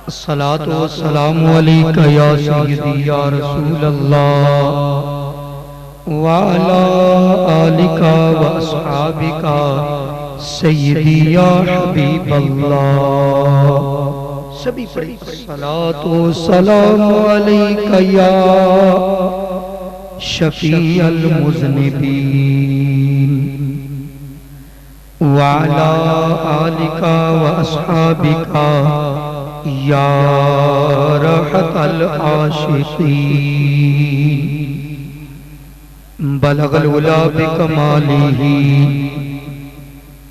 الصلاة والسلام عليك يا سيدي يا رسول الله وعلى آلك وأصحابك سيدي يا حبيب الله سبھی پڑھی الصلاة والسلام عليك يا شفيع المذنبين وعلى آلك وأصحابك يا راحة العاشقين بلغ العلا بكماله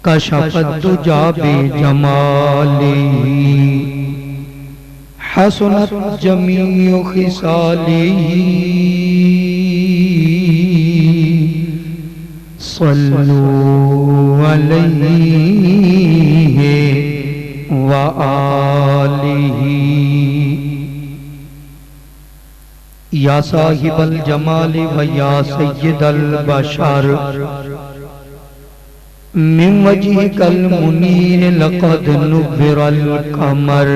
كشف الدجى بجماله حسنت جميع خصاله صلوا عليه وآله یا صاحب الجمال و یا سید البشر من وجهك المنیر لقد نبر القمر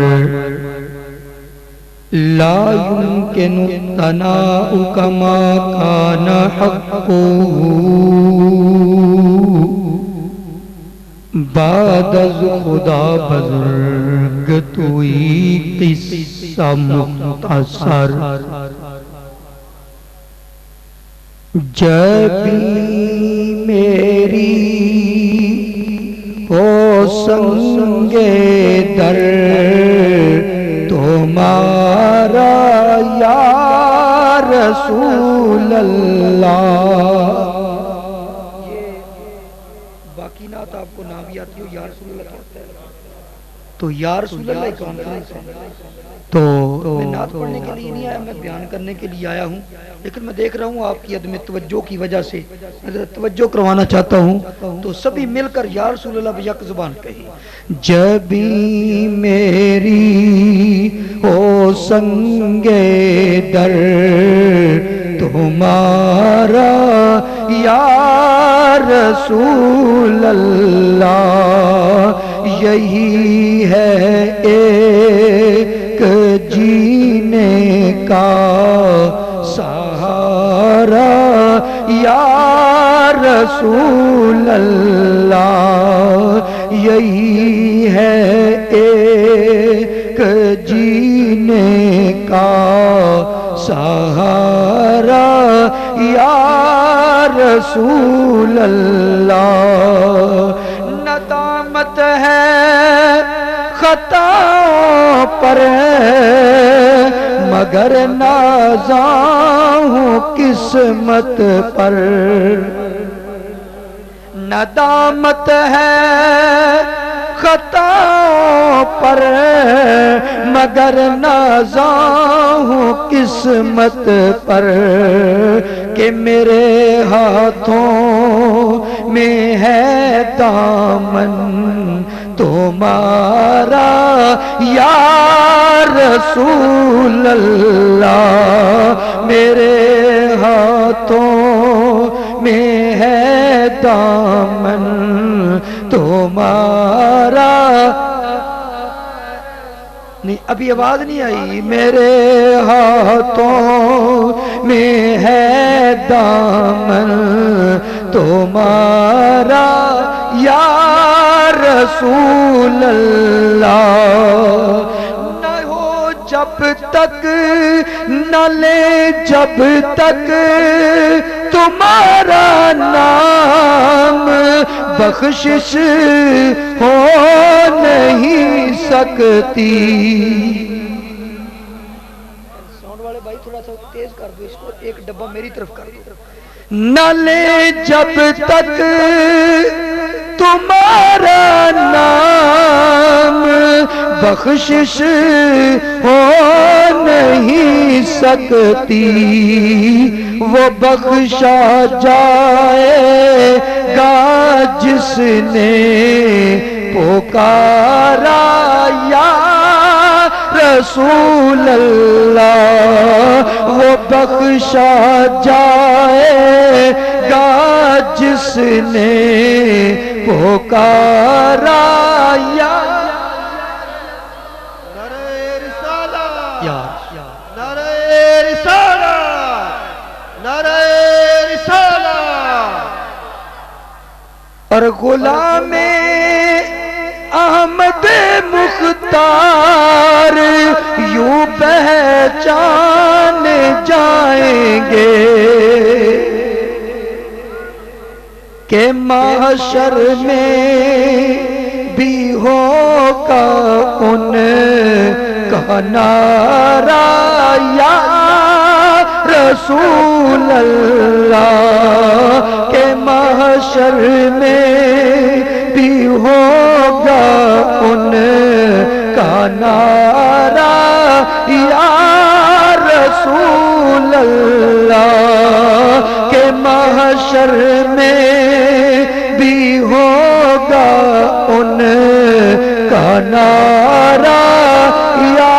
لا يمكن الثناء كما كان حقه بعد از خدا بزرگ توئی قصہ مختصر جب میری ہو سنگ در تمہارا یا رسول اللہ. باقی نعت آپ کو نہ بھی آتی ہو یا رسول اللہ کہتے ہیں تو یا رسول اللہ کون ہے. تو میں نعت پڑھنے کے لیے نہیں آیا، میں بیان کرنے کے لیے آیا ہوں، لیکن میں دیکھ رہا ہوں آپ کی عدم توجہ کی وجہ سے توجہ کروانا چاہتا ہوں، تو سبھی مل کر یا رسول اللہ بیک زبان کہیں. جب میری ہو سنگ در تمہارا یا رسول اللہ یہی ہے ایک جینے کا سہارا یا رسول اللہ یہی ہے ایک جینے کا سہارا یا رسول اللہ. ندامت ہے خطاؤں پر مگر نازاں ہوں قسمت پر. ندامت ہے خطاؤں پر مگر نازاں ہوں قسمت پر کہ میرے ہاتھوں میں ہے دامن تمہارا یا رسول اللہ. میرے ہاتھوں میں ہے دامن تمہارا. نہیں ابھی آواز نہیں آئی. میرے ہاتھوں میں ہے دامن تمہارا یا رسول اللہ. نہ ہو جب تک نہ لے جب تک تمہارا نام بخشش ہو نہیں سکتی. ساؤنڈ والے بھائی تھوڑا سا تیز کر دو اس کو، ایک ڈبہ میری طرف کر دو. نہ لے جب تک تمہارا نام بخشش ہو نہیں سکتی. وہ بخشا جائے گا جس نے پکارا یا رسول اللہ. وہ بخشا جائے گا جس نے پکارا یا اور غلام احمد مختار یوں پہچان جائیں گے کہ محشر میں بھی ہوگا ان کا نعرہ یا رسول اللہ، کہ محشر میں بھی ہوگا ان کا نعرہ یا رسول اللہ، کہ محشر میں بھی ہوگا ان کا نعرہ یا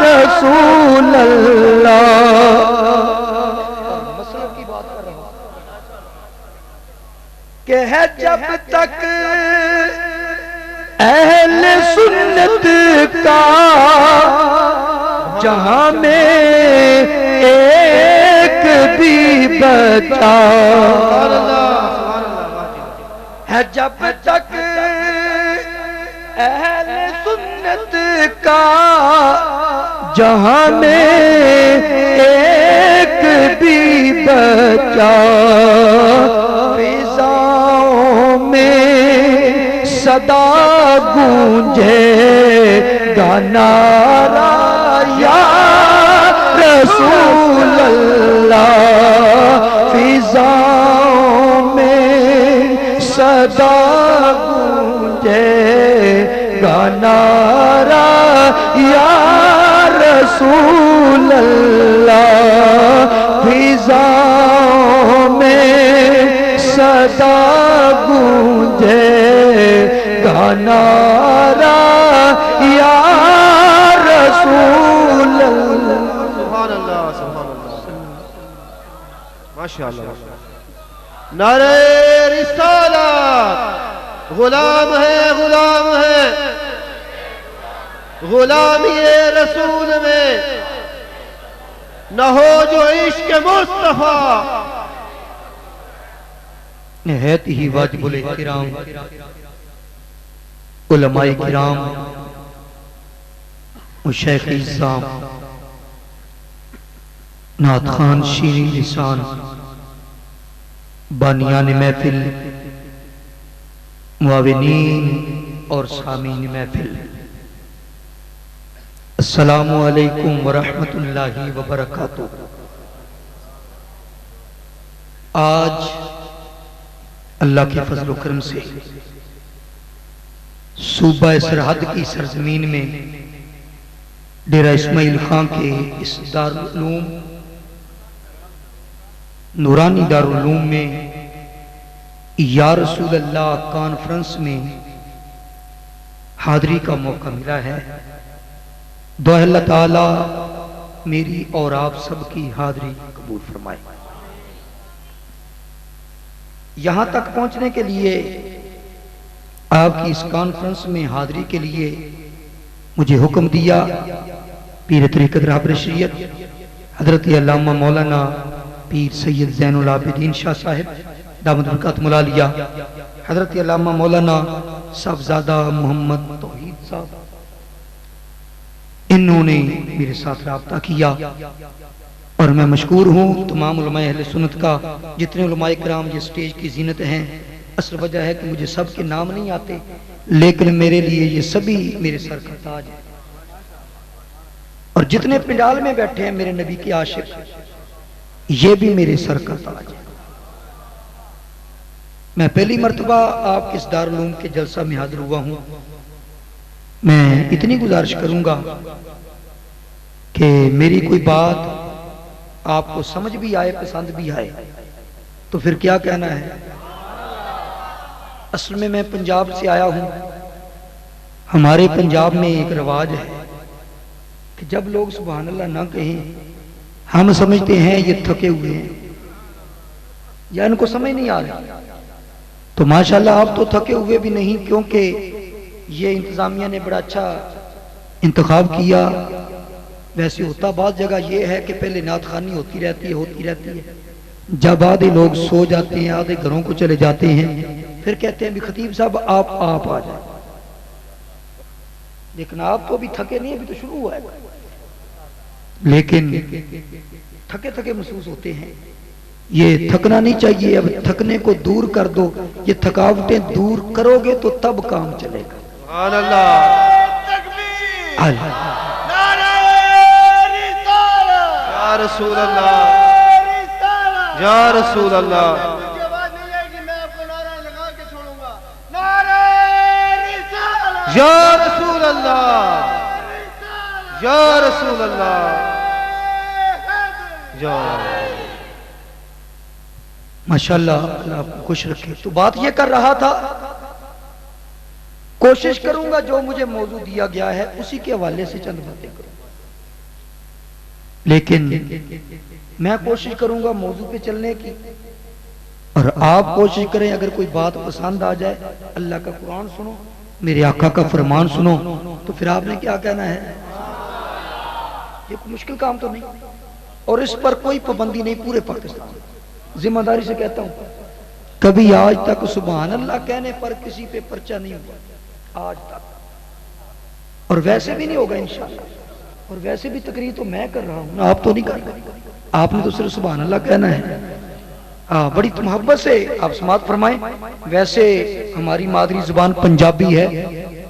رسول اللہ۔ مسلک کی بات کر رہا ہوں کہ ہے جب تک اہل سنت کا جہاں میں ایک بھی بچا ہے، جب تک اہل سنت کا جہاں میں ایک بھی بچا، فضاؤں میں صدا گونجے گا نعرہ یا رسول اللہ، فضاؤں میں صدا گونجے گا نعرہ یا رسول اللہ، فضاؤں میں صدا گونجے گا نعرہ یا رسول اللہ۔ سبحان اللہ سبحان اللہ ماشاءاللہ۔ نعرہ رسالت، غلام ہے غلام ہے، غلامی رسول میں نہ ہو جو عشق مصطفیٰ۔ نہایت ہی واجب الاحترام علماء کرام، مشایخ اعظام، نعت خوان شیریں لسان، بانیان محفل، معاونین اور سامعین محفل، السلام علیکم ورحمۃ اللہ وبرکاتہ۔ آج اللہ کے فضل و کرم سے صوبہ سرحد کی سرزمین میں ڈیرہ اسماعیل خان کے اس دارالعلوم نورانی دارالعلوم میں یا رسول اللہ کانفرنس میں حاضری کا موقع ملا ہے۔ دعا اللہ تعالی میری اور آپ سب کی حاضری قبول فرمائے۔ یہاں تک پہنچنے کے لیے، آپ کی اس کانفرنس میں حاضری کے لیے مجھے حکم دیا پیر طریقت رہبر شریعت حضرت علامہ مولانا پیر سید زین العابدین شاہ صاحب دامت برکاتہم العالیہ، حضرت علامہ مولانا صاحبزادہ محمد توحید صاحب، انہوں نے میرے ساتھ رابطہ کیا اور میں مشکور ہوں تمام علماء اہل سنت کا، جتنے علماء کرام یہ سٹیج کی زینت ہیں۔ اصل وجہ ہے کہ مجھے سب کے نام نہیں آتے، لیکن میرے لیے یہ سبھی میرے سر کا تاج ہے، اور جتنے پنڈال میں بیٹھے ہیں میرے نبی کے عاشق، یہ بھی میرے سر کا تاج ہے۔ میں پہلی مرتبہ آپ کے اس دارالعلوم کے جلسہ میں حاضر ہوا ہوں۔ میں اتنی گزارش کروں گا کہ میری کوئی بات آپ کو سمجھ بھی آئے، پسند بھی آئے، تو پھر کیا کہنا ہے۔ اصل میں پنجاب سے آیا ہوں۔ ہمارے پنجاب میں ایک رواج ہے کہ جب لوگ سبحان اللہ نہ کہیں، ہم سمجھتے ہیں یہ تھکے ہوئے ہیں یا ان کو سمجھ نہیں آ رہا۔ تو ماشاءاللہ آپ تو تھکے ہوئے بھی نہیں، کیونکہ یہ انتظامیہ نے بڑا اچھا انتخاب کیا۔ ویسے ہوتا بعض جگہ یہ ہے کہ پہلے نعت خوانی ہوتی رہتی ہے، جب آدھے لوگ سو جاتے ہیں، آدھے گھروں کو چلے جاتے ہیں، پھر کہتے ہیں بھی خطیب صاحب آپ آ جائیں، لیکن آپ تو ابھی تھکے نہیں، ابھی تو شروع ہوا ہے، لیکن تھکے تھکے محسوس ہوتے ہیں. یہ تھکنا نہیں چاہیے، اب تھکنے کو دور کر دو، یہ تھکاوٹیں دور کرو گے تو تب کام چلے گا. سبحان اللہ. یا رسول اللہ، یا رسول اللہ. یا رسول اللہ، یا رسول اللہ. ماشاءاللہ، اللہ آپ کو خوش رکھے. تو بات یہ کر رہا تھا، کوشش کروں گا جو مجھے موضوع دیا گیا ہے اسی کے حوالے سے چند باتیں کروں، لیکن میں کوشش کروں گا موضوع پہ چلنے کی، اور آپ کوشش کریں اگر کوئی بات پسند آ جائے، اللہ کا قرآن سنو، میرے آقا کا فرمان سنو، تو پھر آپ نے کیا کہنا ہے. یہ کوئی مشکل کام تو نہیں، اور اس پر کوئی پابندی نہیں. پورے پاکستان ذمہ داری سے کہتا ہوں، کبھی آج تک سبحان اللہ کہنے پر کسی پہ پرچہ نہیں ہوا آج تک، اور ویسے بھی نہیں ہوگا انشاءاللہ. اور ویسے بھی تقریر تو میں کر رہا ہوں، آپ تو نہیں کر رہے، آپ نے تو صرف سبحان اللہ کہنا ہے. بڑی محبت سے آپ سماعت فرمائیں. ویسے ہماری مادری زبان پنجابی ہے،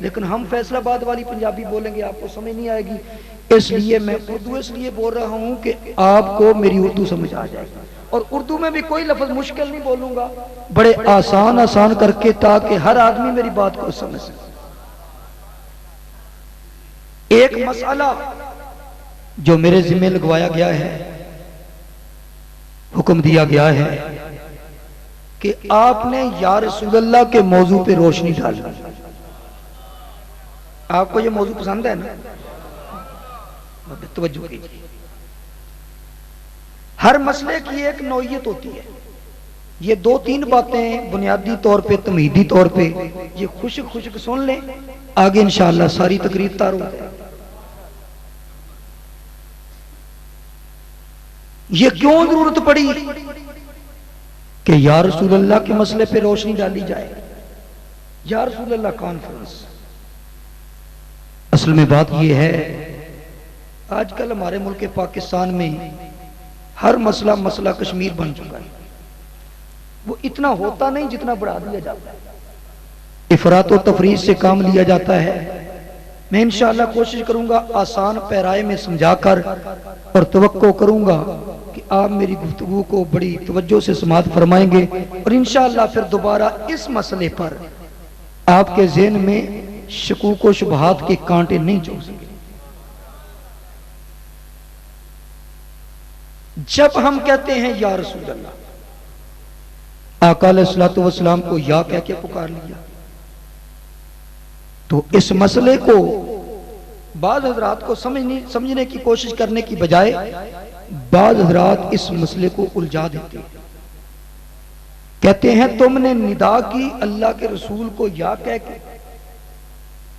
لیکن ہم فیصل آباد والی پنجابی بولیں گے آپ کو سمجھ نہیں آئے گی، اس لیے میں اردو اس لیے بول رہا ہوں کہ آپ کو میری اردو سمجھ آ جائے گی. اور اردو میں بھی کوئی لفظ مشکل نہیں بولوں گا، بڑے آسان کر کے، تاکہ ہر آدمی میری بات کو سمجھ سکے. ایک مسئلہ جو میرے ذمہ لگوایا گیا ہے، حکم دیا گیا ہے کہ آپ نے یا رسول اللہ کے موضوع پہ روشنی ڈالنا. آپ کو یہ موضوع پسند ہے نا؟ توجہ کیجیے. ہر مسئلے کی ایک نوعیت ہوتی ہے. یہ دو تین باتیں بنیادی طور پہ، تمہیدی طور پہ یہ خشک سن لیں، آگے انشاءاللہ ساری تقریر تار ہو جائے. یہ کیوں ضرورت پڑی کہ یا رسول اللہ کے مسئلے پہ روشنی ڈالی جائے؟ یا رسول اللہ کانفرنس. اصل میں بات یہ ہے، آج کل ہمارے ملک پاکستان میں ہر مسئلہ کشمیر بن چکا ہے. وہ اتنا ہوتا نہیں جتنا بڑھا دیا جاتا ہے، افراط و تفریط سے کام لیا جاتا ہے. میں انشاءاللہ کوشش کروں گا آسان پیرائے میں سمجھا کر، اور توقع کروں گا کہ آپ میری گفتگو کو بڑی توجہ سے سماعت فرمائیں گے، اور انشاءاللہ پھر دوبارہ اس مسئلے پر آپ کے ذہن میں شکوک و شبہات کے کانٹے نہیں چوب سکے. جب ہم کہتے ہیں یا رسول اللہ، آقا علیہ الصلوۃ والسلام کو یا کہہ کے پکار لیا، تو اس مسئلے کو بعض حضرات کو سمجھنے کی کوشش کرنے کی بجائے بعض حضرات اس مسئلے کو الجھا دیتے ہیں. کہتے ہیں تم نے ندا کی اللہ کے رسول کو یا کہہ کے،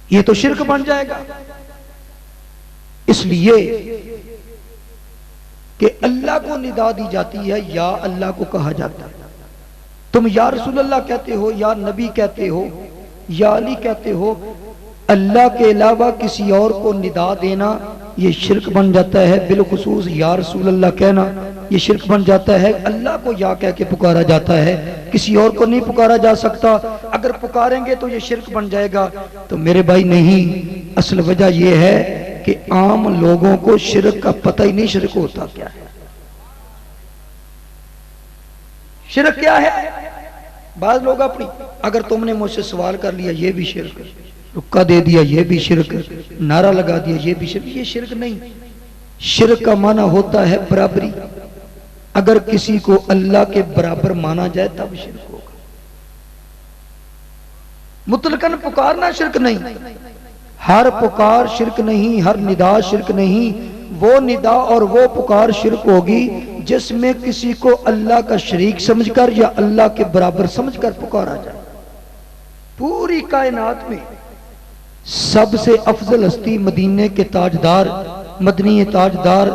یہ تو شرک بن جائے گا. اس لیے کہ اللہ کو ندا دی جاتی ہے، یا اللہ کو کہا جاتا ہے. تم یا رسول اللہ کہتے ہو، یا نبی کہتے ہو، یا علی کہتے ہو، اللہ کے علاوہ کسی اور کو ندا دینا یہ شرک بن جاتا ہے. بالخصوص یا رسول اللہ کہنا یہ شرک بن جاتا ہے. اللہ کو یا کہہ کے پکارا جاتا ہے، کسی اور کو نہیں پکارا جا سکتا. اگر پکاریں گے تو یہ شرک بن جائے گا. تو میرے بھائی نہیں، اصل وجہ یہ ہے کہ عام لوگوں کو شرک کا پتہ ہی نہیں شرک ہوتا کیا ہے. شرک کیا ہے؟ بعض لوگ اپنی، اگر تم نے مجھ سے سوال کر لیا یہ بھی شرک، رکا دے دیا یہ بھی شرک، نعرہ لگا دیا یہ بھی شرک. یہ شرک نہیں. شرک کا معنی ہوتا ہے برابری. اگر کسی کو اللہ کے برابر مانا جائے تب شرک ہوگا. مطلقاً پکارنا شرک نہیں، ہر پکار شرک نہیں، ہر ندا شرک نہیں. وہ ندا اور وہ پکار شرک ہوگی جس میں کسی کو اللہ کا شریک سمجھ کر یا اللہ کے برابر سمجھ کر پکارا جائے. پوری کائنات میں سب سے افضل ہستی مدینے کے تاجدار، مدنی تاجدار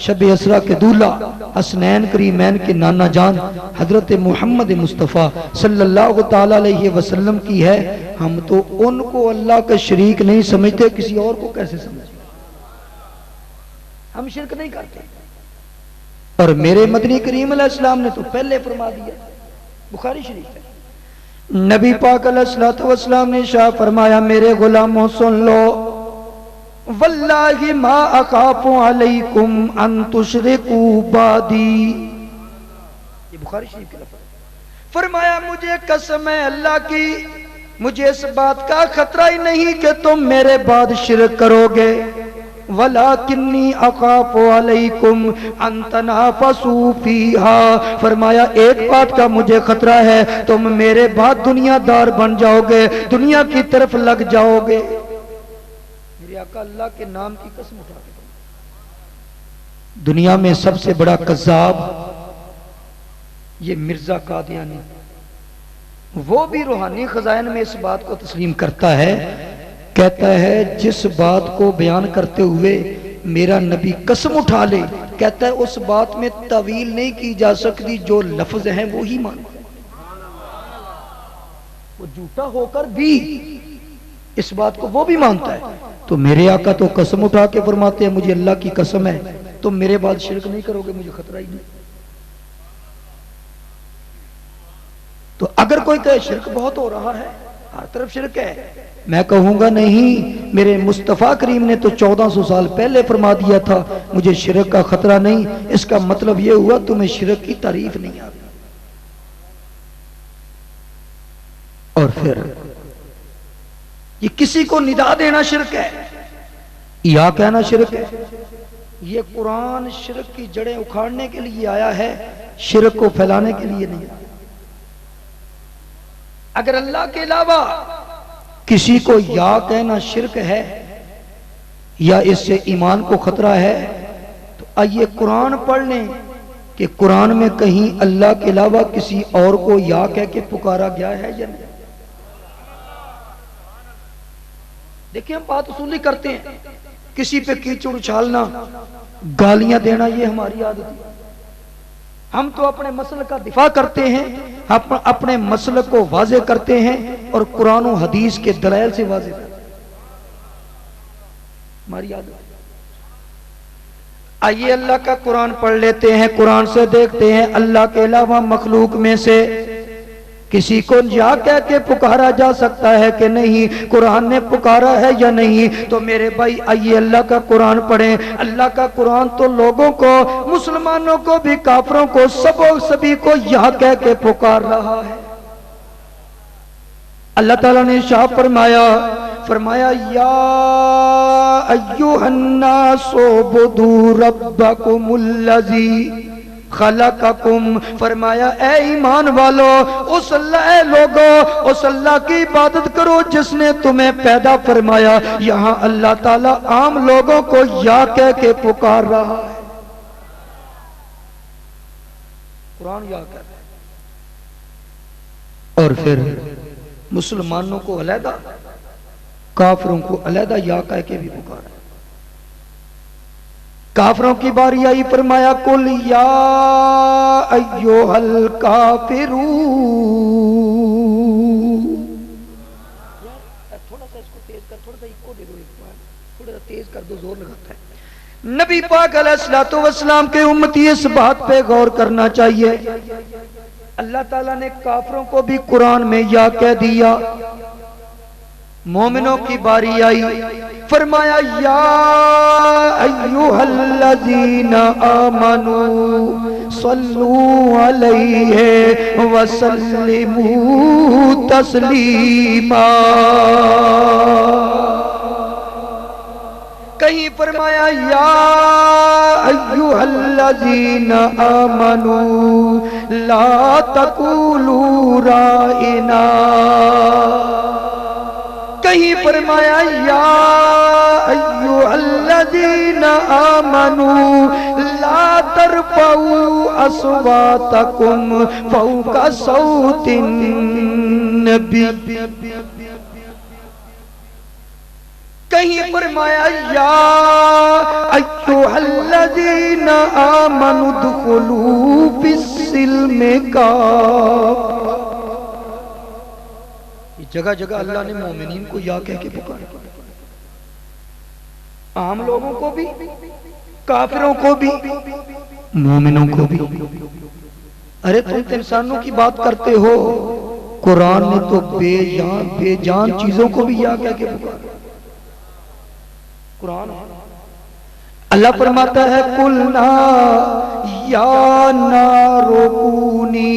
شب اسرا کے دولہ حسنین کریمین کے نانا جان حضرت محمد مصطفیٰ صلی اللہ تعالیٰ علیہ وسلم کی ہے. ہم تو ان کو اللہ کا شریک نہیں سمجھتے, کسی اور کو کیسے سمجھتے؟ ہم شرک نہیں کرتے. اور میرے مدنی کریم علیہ السلام نے تو پہلے فرما دیا, بخاری شریف ہے. نبی پاک علیہ السلام نے شاہ فرمایا میرے غلاموں سن لو, واللہ ما اخاف علیکم ان تشرکوا بعدی. یہ بخاری شریف کے لفظ. فرمایا مجھے قسم ہے اللہ کی, مجھے اس بات کا خطرہ ہی نہیں کہ تم میرے بعد شرک کرو گے. وَلَكِنِّي أَخَافُ عَلَيْكُمْ أَن تَنَافَسُوا فِيهَا. فرمایا ایک بات کا مجھے خطرہ ہے, تم میرے بعد دنیا دار بن جاؤ گے, دنیا کی طرف لگ جاؤ گے. میرے آقا اللہ کے نام کی قسم اٹھا کے, دنیا میں سب سے بڑا قذاب یہ مرزا قادیانی, وہ بھی روحانی خزائن میں اس بات کو تسلیم کرتا ہے. کہتا ہے جس بات کو بیان کرتے ہوئے میرا نبی قسم اٹھا لے, کہتا ہے اس بات میں تعویل نہیں کی جا سکتی, جو لفظ ہیں وہی مانو. وہ جھوٹا ہو کر بھی اس بات کو وہ بھی مانتا ہے. تو میرے آقا تو قسم اٹھا کے فرماتے ہیں مجھے اللہ کی قسم ہے تم میرے بعد شرک نہیں کرو گے, مجھے خطرہ ہی نہیں. تو اگر کوئی کہے شرک بہت ہو رہا ہے, ہر طرف شرک ہے, میں کہوں گا نہیں, میرے مصطفیٰ کریم نے تو 1400 سال پہلے فرما دیا تھا مجھے شرک کا خطرہ نہیں. اس کا مطلب یہ ہوا تمہیں شرک کی تعریف نہیں آتی. اور پھر یہ کسی کو ندا دینا شرک ہے, یا کہنا شرک ہے. یہ قرآن شرک کی جڑیں اکھاڑنے کے لیے آیا ہے, شرک کو پھیلانے کے لیے نہیں. اگر اللہ کے علاوہ کسی کو یا کہنا شرک ہے یا اس سے ایمان کو خطرہ ہے, تو آئیے قرآن پڑھ لیں کہ قرآن میں کہیں اللہ کے علاوہ کسی اور کو یا کہہ کے پکارا گیا ہے یا نہیں. دیکھیں ہم بات اصولی کرتے ہیں, کسی پہ کیچڑ اچھالنا, گالیاں دینا, یہ ہماری عادت ہے. ہم تو اپنے مسلک کا دفاع کرتے ہیں, اپنے مسلک کو واضح کرتے ہیں اور قرآن و حدیث کے دلائل سے واضح کرتے ہیں. ہماری عادت ہے. آئیے اللہ کا قرآن پڑھ لیتے ہیں, قرآن سے دیکھتے ہیں اللہ کے علاوہ مخلوق میں سے کسی کو یا کہہ کے پکارا جا سکتا ہے کہ نہیں, قرآن نے پکارا ہے یا نہیں. تو میرے بھائی آئیے اللہ کا قرآن پڑھیں. اللہ کا قرآن تو لوگوں کو, مسلمانوں کو بھی, کافروں کو, سبھی کو یا کہہ کے پکار رہا ہے. اللہ تعالیٰ نے ارشاد فرمایا یا ایھا الناس اعبدوا ربکم الذی خلقکم. فرمایا اے ایمان والو, اس اللہ کی عبادت کرو جس نے تمہیں پیدا فرمایا. یہاں اللہ تعالیٰ عام لوگوں کو یا کہہ کے پکار رہا ہے. قرآن یا کہتا ہے. اور پھر مسلمانوں کو علیحدہ, کافروں کو علیحدہ یا کہہ کے بھی پکارا. کافروں کی باری آئی, فرمایا قل یا ایھا الکافرون. تھوڑا سا اس کو تیز کر, تھوڑا سا ایکو دے دو, تھوڑا سا تیز کر دو, زور لگاتا ہے. نبی پاک علیہ الصلوۃ والسلام کے امتی اس بات پہ غور کرنا چاہیے. اللہ تعالیٰ نے کافروں کو بھی قرآن میں یا کہہ دیا. مومنوں کی باری آئی, فرمایا یا ایھا الذین آمنوا صلوا علیہ وسلموا تسلیما. کہیں فرمایا یا ایھا الذین آمنوا لا تقولوا رائنا. کہیں فرمایا یا ایھا الذین آمنوا لا ترفعوا اصواتکم فوق صوت النبی. کہیں فرمایا یا ایھا الذین آمنوا ادخلوا فی السلم کافہ. جگہ جگہ اللہ نے مومنین کو یا کہہ کے پکارا، عام لوگوں کو بھی، کافروں کو بھی، مومنوں کو بھی. ارے تم انسانوں کی بات کرتے ہو، قرآن نے تو بے جان چیزوں کو بھی یا کہہ کے پکارا. قرآن اللہ فرماتا ہے قُلْنَا یا نَارُ کُونِی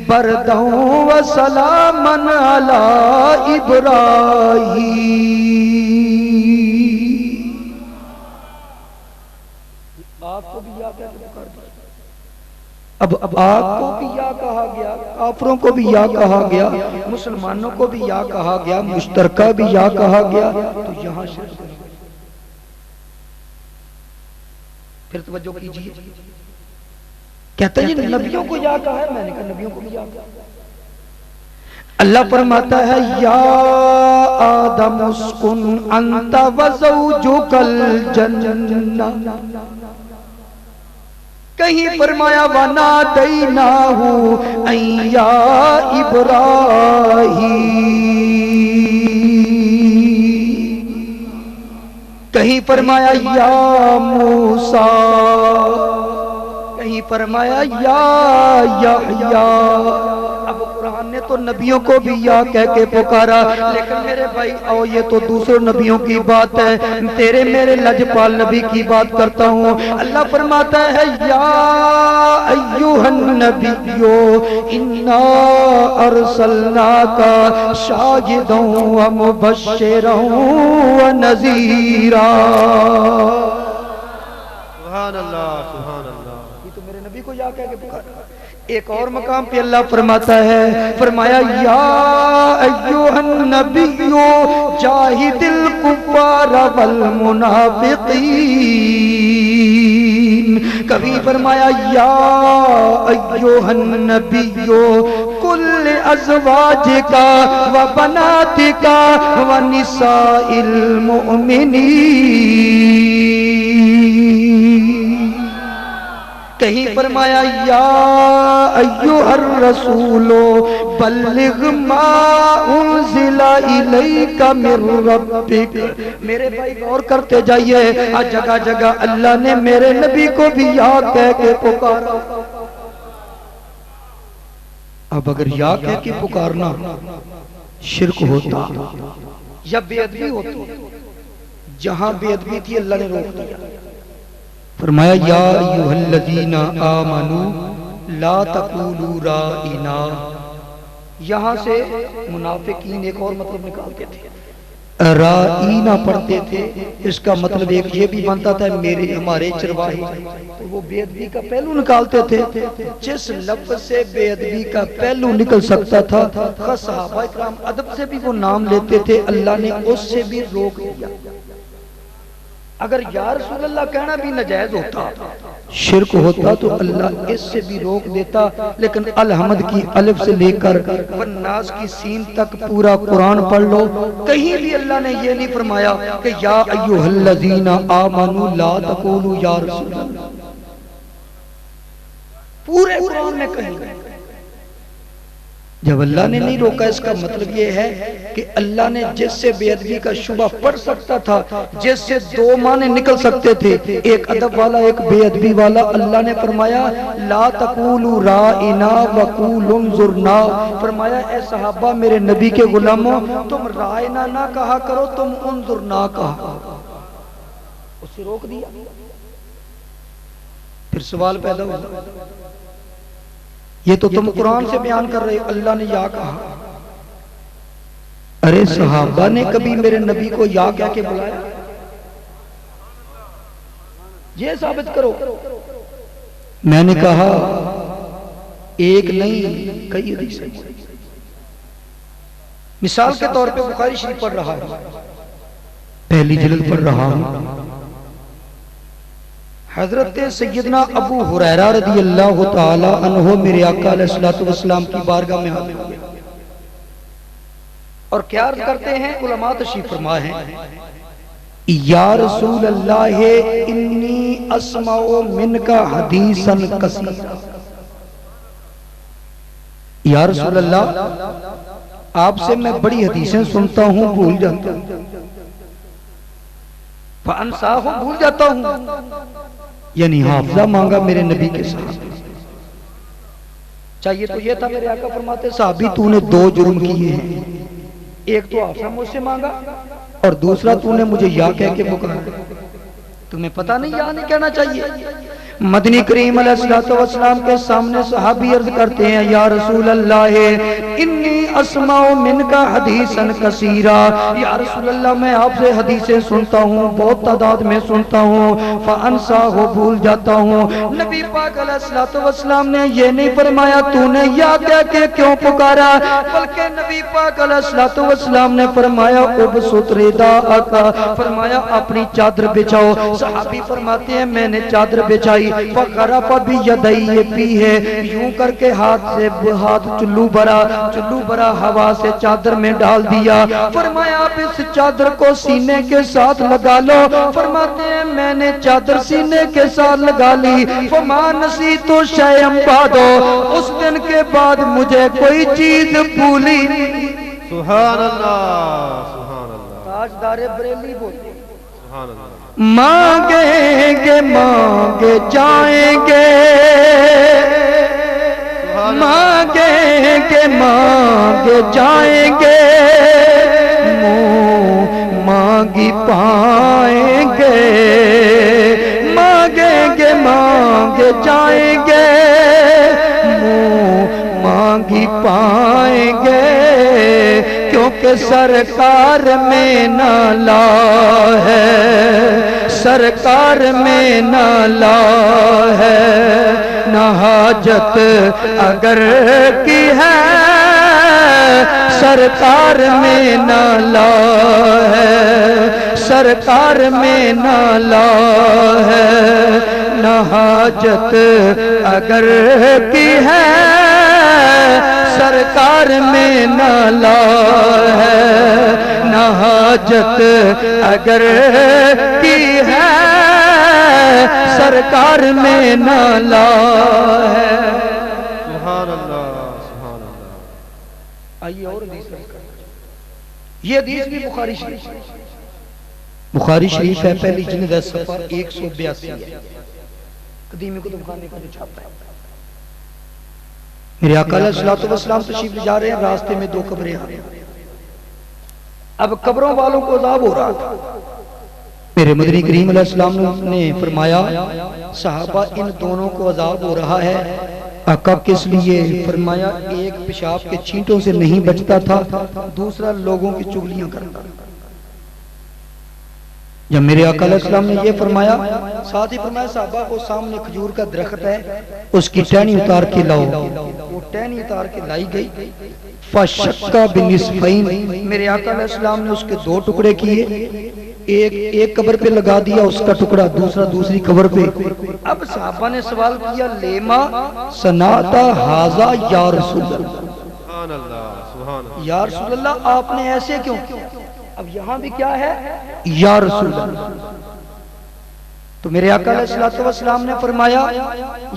بَرْدًا وَسَلَامًا عَلَىٰ إِبْرَاہِيمَ. آپ کو بھی یا کہہ کے پکار دیا. اب آگ کو بھی یا کہا گیا، کافروں کو بھی یا کہا گیا، مسلمانوں کو بھی یا کہا گیا، مشترکہ بھی یا کہا گیا. تو یہاں شرک پھر توجہ کیجیے. کہتا ہے یہ نبیوں کو یا کہا ہے، میں نے کہا نبیوں کو بھی یا کہا. اللہ فرماتا ہے یا آدم اسکن انت وزوجک الجنہ. کہیں فرمایا وَنَادَيْنَاهُ أَن يَا إِبْرَاهِيمُ. کہیں فرمایا یا موسیٰ، کہیں فرمایا یا یحییٰ. اب قرآن نے تو نبیوں کو بھی یا کہہ کے پکارا، لیکن میرے بھائی آؤ یہ تو دوسرے نبیوں کی بات ہے، تیرے میرے لجپال نبی کی بات کرتا ہوں. اللہ فرماتا ہے یا ایھا النبی انا ارسلناک شاہدا ومبشرا ونذیرا. سبحان اللہ سبحان اللہ. یہ تو میرے نبی کو یا کہہ کے پکارا. ایک اور مقام پہ اللہ فرماتا ہے، فرمایا یا ایھا النبی جاہد الکفار والمنافقین. کبھی فرمایا یا ایھا النبی قل لازواجک وبناتک ونساء المؤمنین. کہیں فرمایا یا ایھا الرسول بلغ ما انزل الیک من ربک. میرے بھائی غور کرتے جائیے، آج جگہ جگہ اللہ نے میرے نبی کو بھی یا کہہ کے پکارا. اب اگر یا کہہ کے پکارنا شرک ہوتا یا بے ادبی ہوتی، جہاں بے ادبی تھی اللہ نے روک دیا. فرمایا یا ایھا الذین آمنوا لا تقولوا رائنا. یہاں سے منافقین ایک اور مطلب نکالتے تھے، رائنا پڑھتے تھے، اس کا مطلب ایک یہ بھی بنتا تھا میرے ہمارے چرواہے. تو وہ بے ادبی کا پہلو نکالتے تھے. جس لفظ سے بے ادبی کا پہلو نکل سکتا تھا، صحابہ کرام ادب سے بھی وہ نام لیتے تھے، اللہ نے اس سے بھی روک دیا. اگر یا رسول اللہ کہنا بھی ناجائز ہوتا، شرک ہوتا، تو اللہ اس سے بھی روک دیتا. لیکن الحمد کی الف سے لے کر والناس کی سین تک پورا قرآن پڑھ لو، کہیں بھی اللہ نے یہ نہیں فرمایا کہ یا ایھا الذین آمنوا لا تقولوا یا رسول اللہ. پورے قرآن میں کہیں جب اللہ نے نہیں روکا، اس کا مطلب یہ ہے کہ اللہ نے جس سے بے ادبی کا شبہ پڑ سکتا تھا، جس سے دو معنی نکل سکتے تھے، ایک ادب والا ایک بے ادبی والا، اللہ نے فرمایا لا تقولوا رائنا وقولوا انظرنا. فرمایا اے صحابہ میرے نبی کے غلاموں، تم رائنا نہ کہا کرو، تم انظرنا کہا. اسے روک دیا. پھر سوال پیدا ہوا، یہ تو تم قرآن سے بیان کر رہے، اللہ نے یا کہا. ارے صحابہ نے کبھی میرے نبی کو یا کہہ کے بلایا؟ یہ ثابت کرو. میں نے کہا ایک نہیں کئی حدیثیں. مثال کے طور پہ بخاری شریف پڑھ رہا ہے، پہلی جلد پڑھ رہا ہوں. حضرت سیدنا ابو ہریرہ رضی اللہ تعالی عنہ میرے آقا علیہ الصلوۃ والسلام کی بارگاہ میں حاضر ہوئے اور کیا عرض کرتے ہیں؟ علماء تشریف فرما ہیں، یا رسول اللہ انی اسمع منک حدیثا کثیرا، یا رسول اللہ آپ سے میں بڑی حدیثیں سنتا ہوں بھول جاتا ہوں، فانساہ بھول جاتا ہوں، یعنی حافظہ مانگا میرے نبی کے ساتھ۔ چاہیے تو یہ تھا میرے آقا فرماتے صحابی تو نے دو جرم کیے ہیں، ایک تو حافظہ مجھ سے مانگا اور دوسرا تو نے مجھے یا کہہ کے پکارا۔ تمہیں پتہ نہیں یا نہیں کہنا چاہیے؟ مدنی کریم علیہ السلام کے سامنے صحابی عرض کرتے ہیں یا رسول اللہ انی اسمع منک حدیثا کثیرا، یا رسول اللہ میں آپ سے حدیثیں سنتا ہوں، بہت تعداد میں سنتا ہوں، فانساہ بھول جاتا ہوں۔ نبی پاک علیہ السلام نے یہ نہیں فرمایا تو نے یا کہہ کے کیوں پکارا، بلکہ نبی پاک علیہ السلام نے فرمایا ابسط رداءک، فرمایا اپنی چادر بچھاؤ۔ صحابی فرماتے ہیں میں نے چادر بچھائی، فغرف بیدی فیہ، یوں کر کے ہاتھ سے ہاتھ چلو برا ہوا سے چادر میں ڈال دیا، فرمایا آپ اس چادر کو سینے کے ساتھ لگا لو۔ فرماتے ہیں میں نے چادر سینے کے ساتھ لگا لی، فما نسیت شیئا بعد، اس دن کے بعد مجھے کوئی چیز بھولی نہیں۔ سبحان اللہ سبحان اللہ، تاجدار بریلی بولتے سبحان اللہ۔ مانگیں گے مانگے جائیں گے، مانگیں گے مانگے جائیں گے، منہ مانگی پائیں گے، مانگیں گے مانگے جائیں گے، منہ مانگی پائیں گے، کیونکہ سرکار میں نالا ہے، سرکار میں نالا ہے، نہ حاجت اگر کی ہے، سرکار میں نالا ہے، سرکار میں نالا ہے، نہ حاجت اگر کی ہے، سرکار میں نالا ہے، نہ حاجت اگر کی ہے، سرکار میں نالا ہے۔ سبحان اللہ سبحان اللہ۔ آئیے اور حدیث یہ حدیث بھی بخاری شریف، بخاری شریف ہے، پہلی جلد ہے، صفحہ 182 ہے، قدیمی کتب خانے کا جو چھاپا ہے۔ میرے آقا علیہ السلام تشریف لے جا رہے ہیں، راستے میں دو قبریں آ رہے ہیں، اب قبروں والوں کو عذاب ہو رہا تھا۔ میرے مدنی کریم علیہ السلام نے فرمایا صحابہ ان دونوں کو عذاب ہو رہا ہے، آقا کس لیے؟ فرمایا ایک پیشاب کے چھینٹوں سے نہیں بچتا تھا، دوسرا لوگوں کی چغلیاں کرتا۔ جب میرے آقا علیہ السلام نے یہ فرمایا، ساتھ ہی فرمایا صحابہ کو سامنے کھجور کا درخت ہے، اس کی ٹہنی اتار کے لاؤ۔ وہ ٹہنی اتار کے لائی گئی، فَشَقَّ بِنِصْفَيْنِ، میرے آقا علیہ السلام نے اس کے دو ٹکڑے کیے، ایک قبر پہ لگا دیا اس کا ٹکڑا، دوسرا دوسری قبر پہ۔ اب صحابہ نے سوال کیا لیما سناتا ھذا یا رسول اللہ، سبحان اللہ سبحان اللہ، یا رسول اللہ آپ نے ایسے کیوں؟ اب یہاں بھی کیا ہے؟ یا رسول اللہ۔ تو میرے آقا علیہ السلام نے فرمایا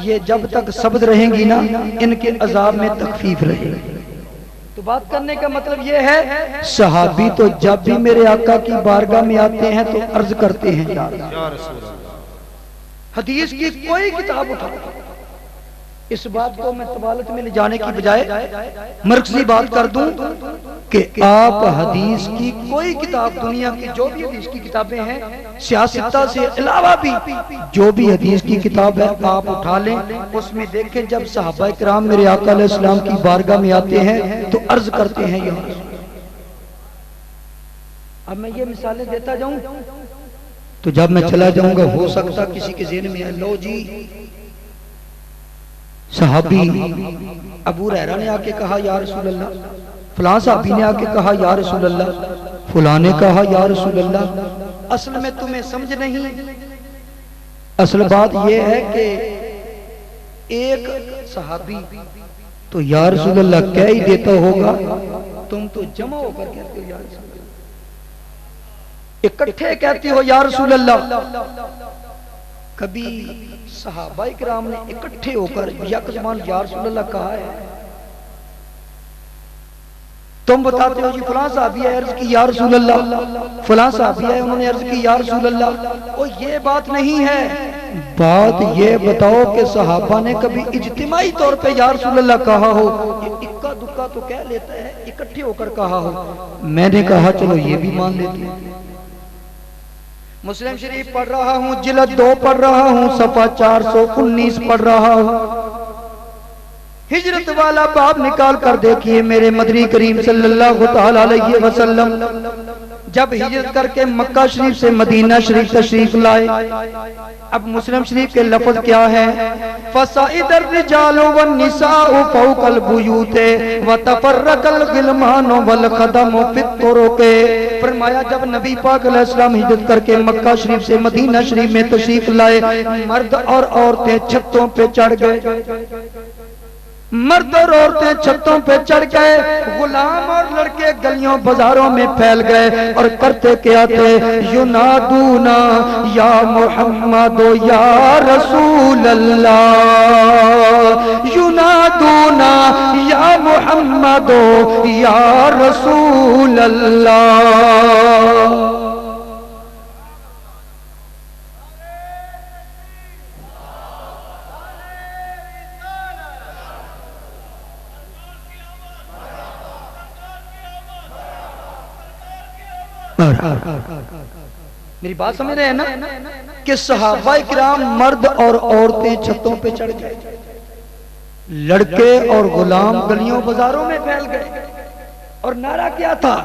یہ جب تک صبر رہیں گی نا ان کے عذاب میں تخفیف رہے گی۔ تو بات کرنے کا مطلب یہ ہے صحابی تو جب بھی میرے آقا کی بارگاہ میں آتے ہیں تو عرض کرتے ہیں یا رسول اللہ۔ حدیث کی کوئی کتاب اٹھا، اس بات کو میں طوالت میں لے جانے کی بجائے مرکزی بات کر دوں کہ آپ حدیث کی کوئی کتاب، دنیا کی جو بھی حدیث کی کتابیں ہیں سیاستہ سے علاوہ بھی جو بھی حدیث کی کتاب ہے آپ اٹھا لیں، اس میں دیکھیں جب صحابہ کرام میرے آقا علیہ السلام کی بارگاہ میں آتے ہیں تو عرض کرتے ہیں یا رسول اللہ۔ اب میں یہ مثالیں دیتا جاؤں تو جب میں چلا جاؤں گا ہو سکتا کسی کے ذہن میں ہے لو جی صحابی ابو ہریرہ نے آ کے کہا یا رسول اللہ، فلاں صحابی نے آ کے کہا یا رسول اللہ، فلاں نے کہا یا رسول اللہ۔ اصل میں تمہیں سمجھ نہیں، اصل بات یہ ہے کہ ایک صحابی تو یا رسول اللہ کہہ ہی دیتا ہوگا، تم تو جمع ہو کر کہتے ہو یا رسول اللہ، اکٹھے کہتے ہو یا رسول اللہ۔ کبھی صحابہ کرام نے اکٹھے ہو کر یک زبان یا رسول اللہ کہا ہے؟ تم بتاتے ہو جی فلاں صحابی ہے، عرض کی یا رسول اللہ، فلاں صحابی ہے انہوں نے عرض کی یا رسول اللہ، وہ یہ بات نہیں ہے، بات یہ بتاؤ کہ صحابہ نے کبھی اجتماعی طور پہ یا رسول اللہ کہا ہو؟ یہ اکا دکا تو کہہ لیتا ہے، اکٹھے ہو کر کہا ہو؟ میں نے کہا چلو یہ بھی مان لیتے ہیں۔ مسلم شریف پڑھ رہا ہوں، جلد 2 پڑھ رہا ہوں، صفحہ 419 پڑھ رہا ہوں، ہجرت والا باب نکال کر دیکھیے۔ میرے مدنی کریم صلی اللہ تعالی علیہ وسلم جب ہجرت کر کے مکہ شریف سے مدینہ شریف تشریف لائے، اب مسلم شریف کے لفظ کیا ہے؟ فَصَعِدَ الرِّجَالُ وَالنِّسَاءُ فَوْقَ الْبُيُوتِ وَتَفَرَّقَ الْغِلْمَانُ وَالْخَدَمُ فِي الطُّرُقِ۔ فرمایا جب نبی پاک علیہ السلام ہجرت کر کے مکہ شریف سے مدینہ شریف میں تشریف لائے، مرد اور عورتیں چھتوں پہ چڑھ گئے، مرد اور عورتیں چھتوں پہ چڑھ گئے، غلام اور لڑکے گلیوں بازاروں میں پھیل گئے اور کرتے کیا تھے؟ ینادونا یا محمد یا رسول اللہ، ینادونا یا محمد یا رسول اللہ۔ میری بات سمجھ رہے ہیں نا کہ صحابہ کرام مرد اور عورتیں چھتوں پہ چڑھ گئے، لڑکے اور غلام گلیوں بازاروں میں پھیل گئے، اور نعرہ کیا تھا؟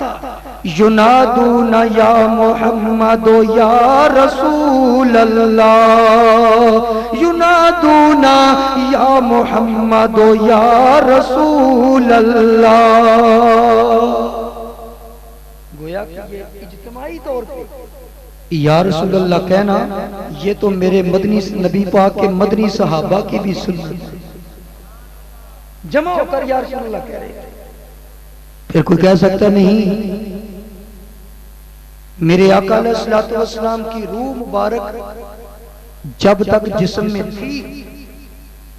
ینادون یا محمد یا رسول اللہ، ینادون یا محمد یا رسول اللہ۔ گویا کہ یہ اجتماعی طور پہ یا رسول اللہ کہنا، یہ تو میرے مدنی نبی پاک کے مدنی صحابہ کی بھی سنت، جمع ہو کر یا رسول اللہ کہہ رہے ہیں۔ پھر کوئی کہہ سکتا نہیں، میرے آقا علیہ الصلوۃ والسلام کی روح مبارک جب تک جسم میں تھی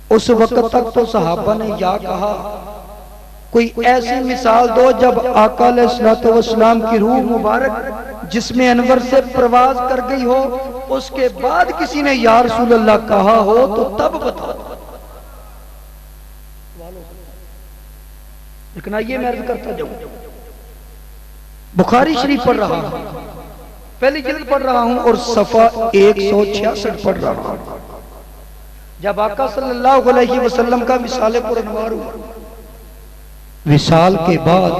اس وقت تک تو صحابہ نے یا کہا، کوئی ایسی مثال دو جب آقا علیہ الصلوۃ والسلام کی روح مبارک جسم انور سے پرواز کر گئی ہو، اس کے بعد کسی نے یا رسول اللہ کہا ہو تو تب بتاؤ۔ لیکن آئیے میں عرض کرتا جاؤں، بخاری شریف پڑھ رہا ہوں، پہلی جلد پڑھ رہا ہوں اور صفحہ 166 پڑھ رہا ہوں۔ جب آقا صلی اللہ علیہ وسلم کا وصال پر انوار ہوا، وصال کے بعد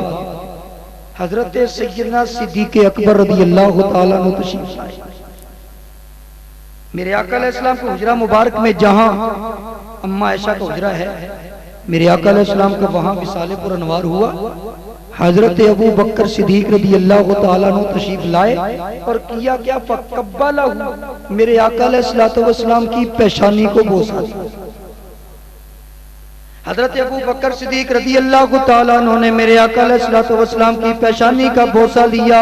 حضرت سیدنا صدیق اکبر رضی اللہ تعالیٰ عنہ تشریف لائے۔ میرے آقا علیہ السلام کو حجرہ مبارک میں جہاں اماں عائشہ کا حجرہ ہے، میرے آقا علیہ السلام کا وہاں وصال پر انوار ہوا، حضرت ابو بکر صدیق رضی اللہ تعالیٰ عنہ تشریف لائے اور کیا کیا؟ فقبلہ، میرے آقا علیہ السلام کی پیشانی کو بوسا دیا۔ حضرت ابو بکر صدیق رضی اللہ تعالیٰ عنہ نے میرے آقا علیہ السلام کی پیشانی کا بوسہ لیا،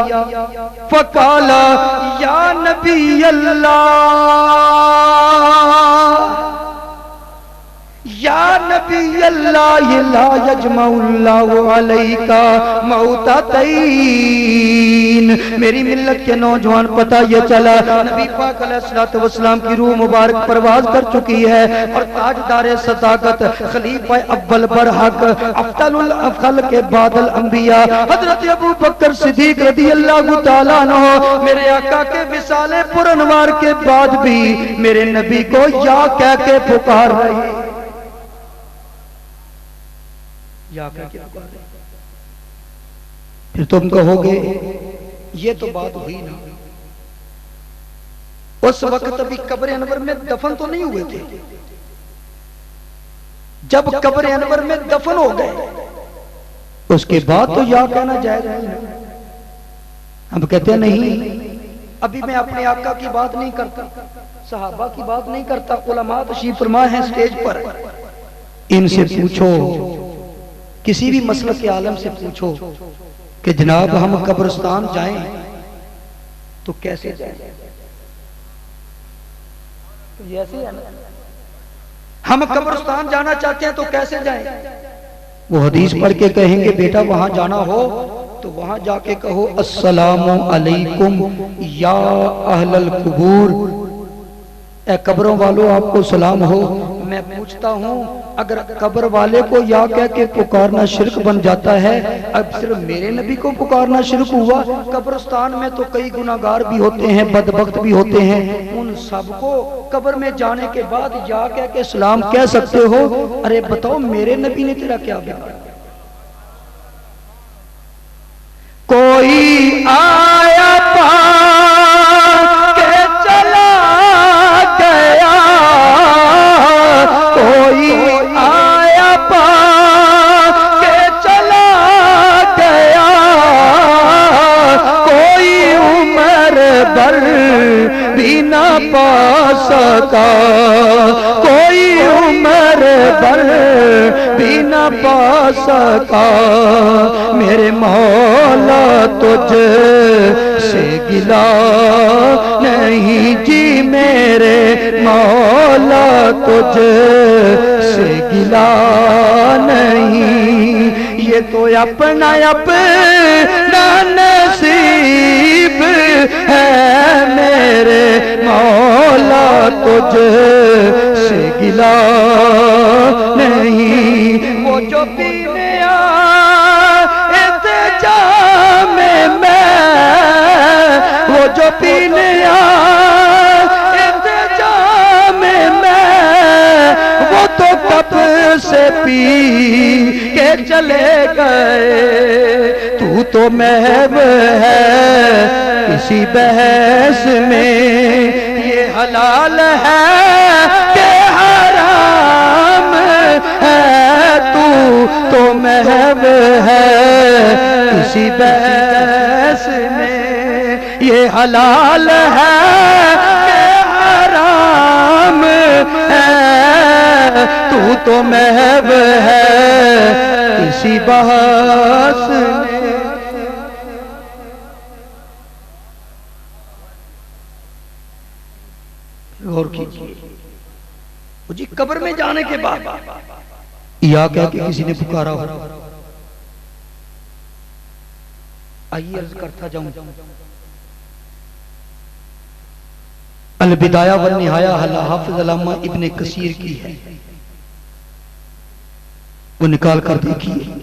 فقالا یا نبی اللہ، یا نبی اللہ لا یجمع اللہ علیکہ موتتین۔ میری ملت کے نوجوان پتہ یہ چلا، نبی پاک علیہ السلام کی روح مبارک پرواز کر چکی ہے اور تاجدار صداقت، خلیفہ اول برحق، افضل الخلق بعد الانبیاء حضرت ابو بکر صدیق رضی اللہ تعالیٰ عنہ میرے آقا کے وصال پر انوار کے بعد بھی میرے نبی کو یا کہہ کے پکار رہے، یا کہہ کے پکار رہے۔ پھر تم کہو گے یہ تو بات ہوئی نا، اس وقت ابھی قبر انور میں دفن تو نہیں ہوئے تھے، جب قبر انور میں دفن ہو گئے اس کے بعد تو یا کہنا جائز نہیں۔ ہم کہتے ہیں نہیں، ابھی میں اپنے آقا کی بات نہیں کرتا، صحابہ کی بات نہیں کرتا، علماء تشریف فرما ہیں سٹیج پر، ان سے پوچھو، کسی بھی مسلک کے عالم سے پوچھو کہ جناب ہم قبرستان جائیں تو کیسے جائیں؟ تو یہ ایسے ہے نا، ہم قبرستان جانا چاہتے ہیں تو کیسے جائیں؟ وہ حدیث پڑھ کے کہیں گے بیٹا وہاں جانا ہو تو وہاں جا کے کہو السلام علیکم یا اہل القبور، اے قبروں والوں آپ کو سلام ہو۔ میں پوچھتا ہوں اگر قبر والے کو یا کہہ کے پکارنا شرک بن جاتا ہے، اب صرف میرے نبی کو پکارنا شرک ہوا؟ قبرستان میں تو کئی گناہگار بھی ہوتے ہیں، بدبخت بھی ہوتے ہیں، ان سب کو قبر میں جانے کے بعد یا کہہ کے سلام کہہ سکتے ہو؟ ارے بتاؤ میرے نبی نے تیرا کیا بگاڑا؟ کوئی آیا پا کے چلا گیا، کوئی آیا پا کے چلا گیا، کوئی عمر بھر بھی نہ پا سکا، کوئی عمر بھر بھی نہ پا سکا، میرے مولا تجھ سے گلا نہیں جی، میرے مولا تجھ سے گلا نہیں، یہ تو اپنا اپنا نصیب ہے، میرے مولا تجھ سے گلا نہیں، وہ جو پینے وہ جو پینے انتظام میں، وہ تو کب سے پی کے چلے گئے، تو محب ہے کسی بحث میں، یہ حلال ہے کہ حرام ہے، تو محب ہے کسی بحث میں، یہ حلال ہے کہ حرام ہے، تو محب ہے کسی بحث میں۔ غور کیجیے جی، قبر میں جانے کے بعد یا کہہ کے کسی نے پکارا ہو، آئیے عرض کرتا جاؤں، البدایہ والنہایہ حافظ علامہ ابن کثیر کی ہے، وہ نکال کر دیکھیے،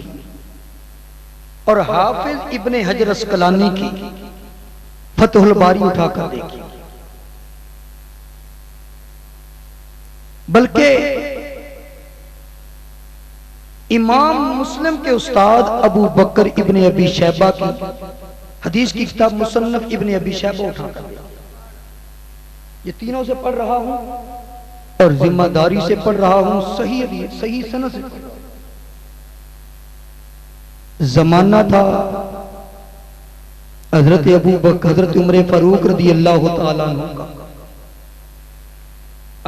اور حافظ ابن حجر اسقلانی کی فتح الباری اٹھا کر دیکھیے، بلکہ امام مسلم کے استاد ابو بکر ابن ابی شیبہ کی حدیث کی کتاب مصنف ابن ابی شیبہ اٹھا کر دیا، یہ تینوں سے پڑھ رہا ہوں اور ذمہ داری سے پڑھ رہا ہوں، صحیح حدیث صحیح سند سے پڑھ رہا ہوں۔ زمانہ تھا حضرت ابو بکر حضرت عمر فاروق رضی اللہ تعالیٰ عنہ کا،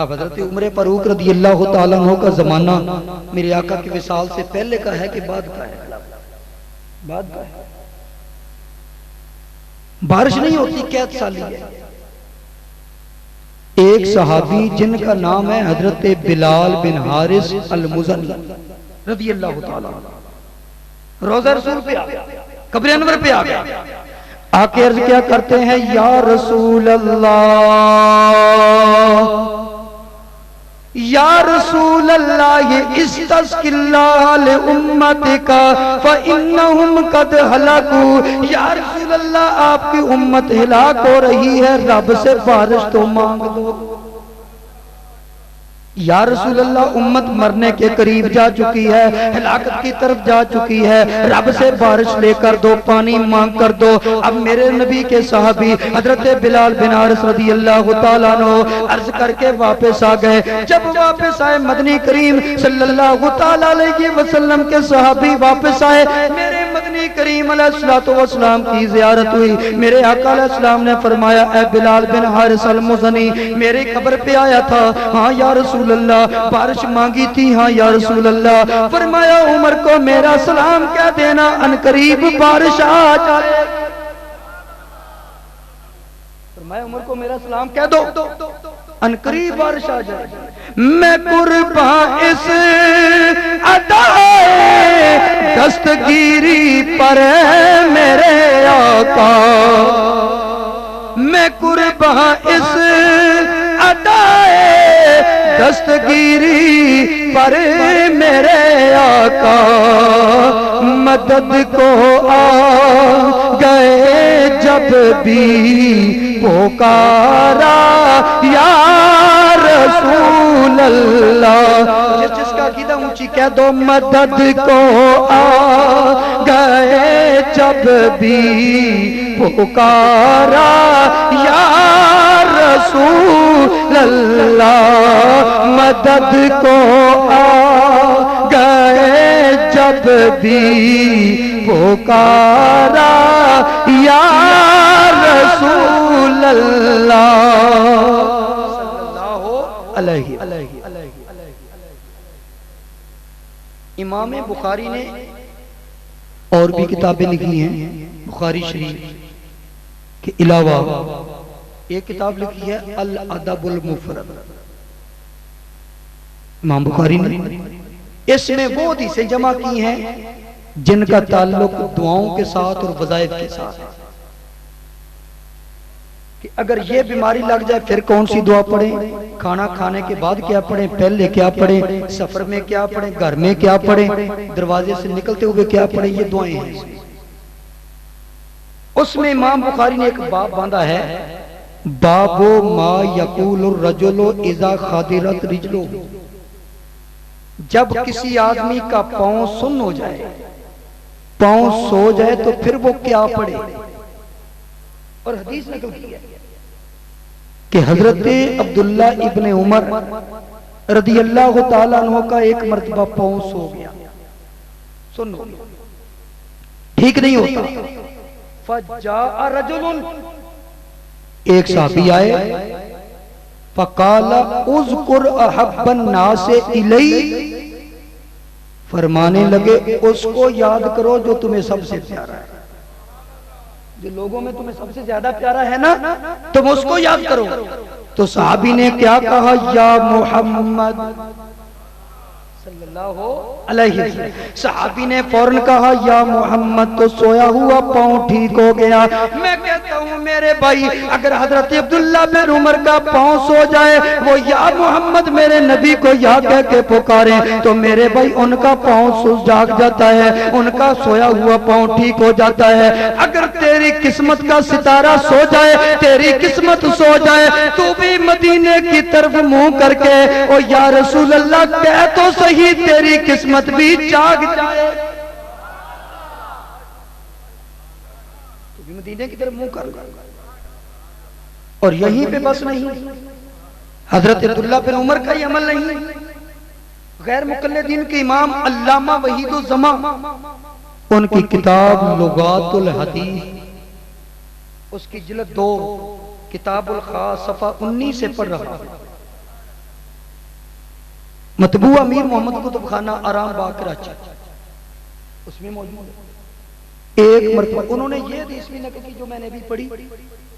اب حضرت عمر فاروق رضی اللہ تعالیٰ عنہ کا زمانہ میرے آقا کی وصال سے پہلے کا ہے کہ بعد کا ہے؟ بعد کا ہے، بارش نہیں ہوتی، قحط سالی ہے۔ ایک صحابی جن کا نام ہے حضرت بلال بن حارث المزنی رضی اللہ تعالیٰ عنہ، روضہ رسول پہ آ گیا، قبر انور پہ آ گیا، آ کے عرض کیا کرتے ہیں، یا رسول اللہ، یا رسول اللہ، استسقِ اللہ لأمتک فإنہم قد ہلکوا، یا رسول اللہ آپ کی امت ہلاک ہو رہی ہے، رب سے بارش تو مانگ دو۔ یا رسول اللہ امت مرنے کے قریب جا چکی ہے، ہلاکت کی طرف جا چکی ہے، رب سے بارش لے کر دو، پانی مانگ کر دو۔ اب میرے نبی کے صحابی حضرت بلال بن حارث رضی اللہ تعالیٰ عنہ عرض کر کے واپس آ گئے۔ جب واپس آئے مدنی کریم صلی اللہ تعالیٰ علیہ وسلم کے صحابی واپس آئے، میرے مدنی کریم علیہ السلام کی زیارت ہوئی، میرے آقا علیہ السلام نے فرمایا، اے بلال بن حارث المزنی، میرے قبر پہ آیا تھا؟ ہاں یا رسول اللہ، بارش مانگی تھی؟ ہاں یا رسول اللہ۔ فرمایا عمر کو میرا سلام کہہ دینا، ان قریب بارش آ جائے۔ فرمایا عمر کو میرا سلام کہہ دو، ان قریب بارش آ جائے. میں قربان اس ادائے دستگیری پر میرے آقا، میں قربان اس ادائے دستگیری پر میرے آقا، مدد کو آ گئے جب بھی پکارا یا رسول اللہ. جس کا عقیدہ اونچی کہہ دو، مدد کو آ گئے جب بھی پکارا یا رسول اللہ، مدد کو آ گئے جب بھی پکارا یا رسول اللہ صلی اللہ علیہ وسلم. امام بخاری نے اور بھی کتابیں لکھی ہیں بخاری شریف کے علاوہ. ایک کتاب لکھی ہے الادب المفرد امام بخاری نے. اس میں وہ حدیثیں جمع کی ہیں جن کا تعلق دعاؤں کے ساتھ اور وظائف کے ساتھ، کہ اگر یہ بیماری لگ جائے پھر کون سی دعا پڑھیں، کھانا کھانے کے بعد کیا پڑھیں، پہلے کیا پڑھیں، سفر میں کیا پڑھیں، گھر میں کیا پڑھیں، دروازے سے نکلتے ہوئے کیا پڑھیں. یہ دعائیں ہیں. اس میں امام بخاری نے ایک باب باندھا ہے، باب ما یقول الرجل اذا خادرت رجلو. جب کسی آدمی کا پاؤں سن ہو جائے، پاؤں سو جائے تو پھر وہ کیا پڑھے. اور حدیث نقل کی ہے کہ حضرت عبداللہ ابن عمر رضی اللہ تعالیٰ عنہ کا ایک مرتبہ پاؤں سو گیا، سنو ٹھیک نہیں ہوتا. فجاء رجل، ایک صحابی آئے، فقال اذکر احب الناس الی، فرمانے لگے اس کو یاد کرو جو تمہیں سب سے پیارا ہے. جو لوگوں میں تمہیں سب سے زیادہ پیارا ہے نا، تم اس کو یاد کرو. تو صحابی نے کیا کہا، یا محمد صلی اللہ علیہ وسلم. صحابی نے فوراً کہا یا محمد. تو سویا ہوا پاؤں ٹھیک ہو گیا. میں کہتا ہوں میرے بھائی، اگر حضرت عبداللہ بن عمر کا پاؤں سو جائے، وہ یا محمد میرے نبی کو یا کہہ کے پکاریں، تو میرے بھائی ان کا پاؤں سو جاگ جاتا ہے، ان کا سویا ہوا پاؤں ٹھیک ہو جاتا ہے. اگر تیری قسمت کا ستارہ سو جائے، تیری قسمت سو جائے، تو بھی مدینے کی طرف منہ کر کے او یا رسول اللہ کہہ تو صحیح، تیری قسمت بھی جاگ جائے. تو بھی مدینے کی طرف منہ کر. اور یہیں پہ بس نہیں، حضرت عبداللہ بن عمر کا یہ عمل نہیں. غیر مقلدین کے امام علامہ وحید الزمان، ان کی کتاب لغات الحدیث، اس کی جلد 2 کتاب الخاص صفحہ 19 سے پڑھ رہا ہوں. مطبوع امیر محمد کتب خانہ آرام باغ کراچی، اس میں موجود ہے. ایک مرتبہ انہوں نے یہ حدیث بھی نقل کی جو میں نے بھی پڑھی،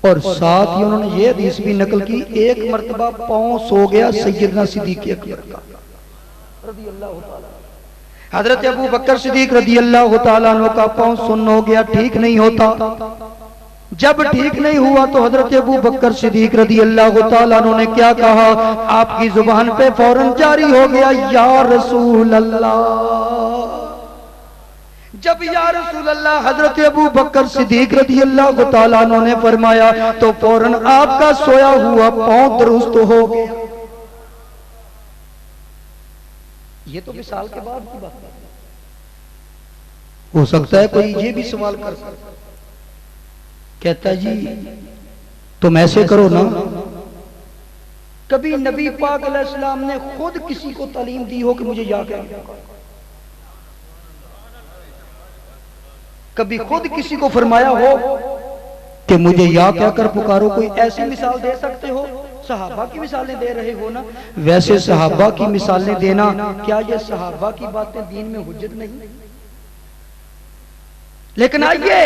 اور ساتھ ہی انہوں نے یہ حدیث بھی نقل کی، ایک مرتبہ پاؤں سو گیا سیدنا صدیق اکبر کا رضی اللہ تعالیٰ. حضرت ابو بکر صدیق رضی اللہ تعالیٰ عنہ کا پاؤں سن ہو گیا، ٹھیک نہیں ہوتا. جب ٹھیک نہیں ہوا تو حضرت ابو بکر صدیق رضی اللہ تعالیٰ عنہ نے کیا کہا، آپ کی زبان پہ فوراً جاری ہو گیا یا رسول اللہ. جب یا رسول اللہ حضرت ابو بکر صدیق رضی اللہ تعالیٰ عنہ نے فرمایا تو فوراً آپ کا سویا ہوا پاؤں درست ہو گیا. یہ تو مثال کے بعد کی بات ہے. ہو سکتا ہے کوئی یہ بھی سوال کر سکتا، کہتا جی تم ایسے کرو نا. کبھی نبی پاک علیہ السلام نے خود کسی کو تعلیم دی ہو کہ مجھے یا کہہ، کبھی خود کسی کو فرمایا ہو کہ مجھے یا کہہ کر پکارو؟ کوئی ایسی مثال دے سکتے ہو؟ صحابہ کی مثالیں دے رہے ہو نا. ویسے صحابہ کی مثالیں دینا، کیا یہ صحابہ کی باتیں دین میں حجت نہیں؟ لیکن آئیے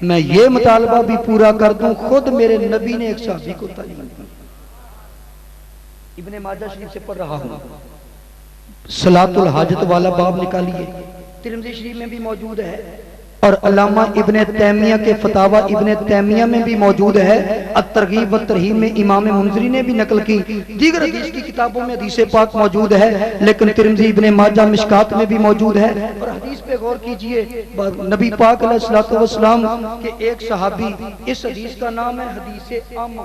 میں یہ مطالبہ بھی پورا کر دوں، خود میرے نبی نے ایک صحابی کو تعلیم دی۔ ابن ماجہ شریف سے پڑھ رہا ہوں، صلاۃ الحاجت والا باب نکالیے، ترمذی شریف میں بھی موجود ہے، اور علامہ ابن تیمیہ کے فتاوی ابن تیمیہ میں بھی موجود ہے، الترغیب والترہیب میں امام منذری نے بھی نقل کی، دیگر حدیث کی کتابوں میں حدیث پاک موجود ہے، لیکن ترمذی ابن ماجہ مشکات میں بھی موجود ہے۔ اور حدیث پہ غور کیجئے، نبی پاک علیہ الصلوۃ والسلام کے ایک صحابی، اس حدیث کا نام ہے حدیث عامہ،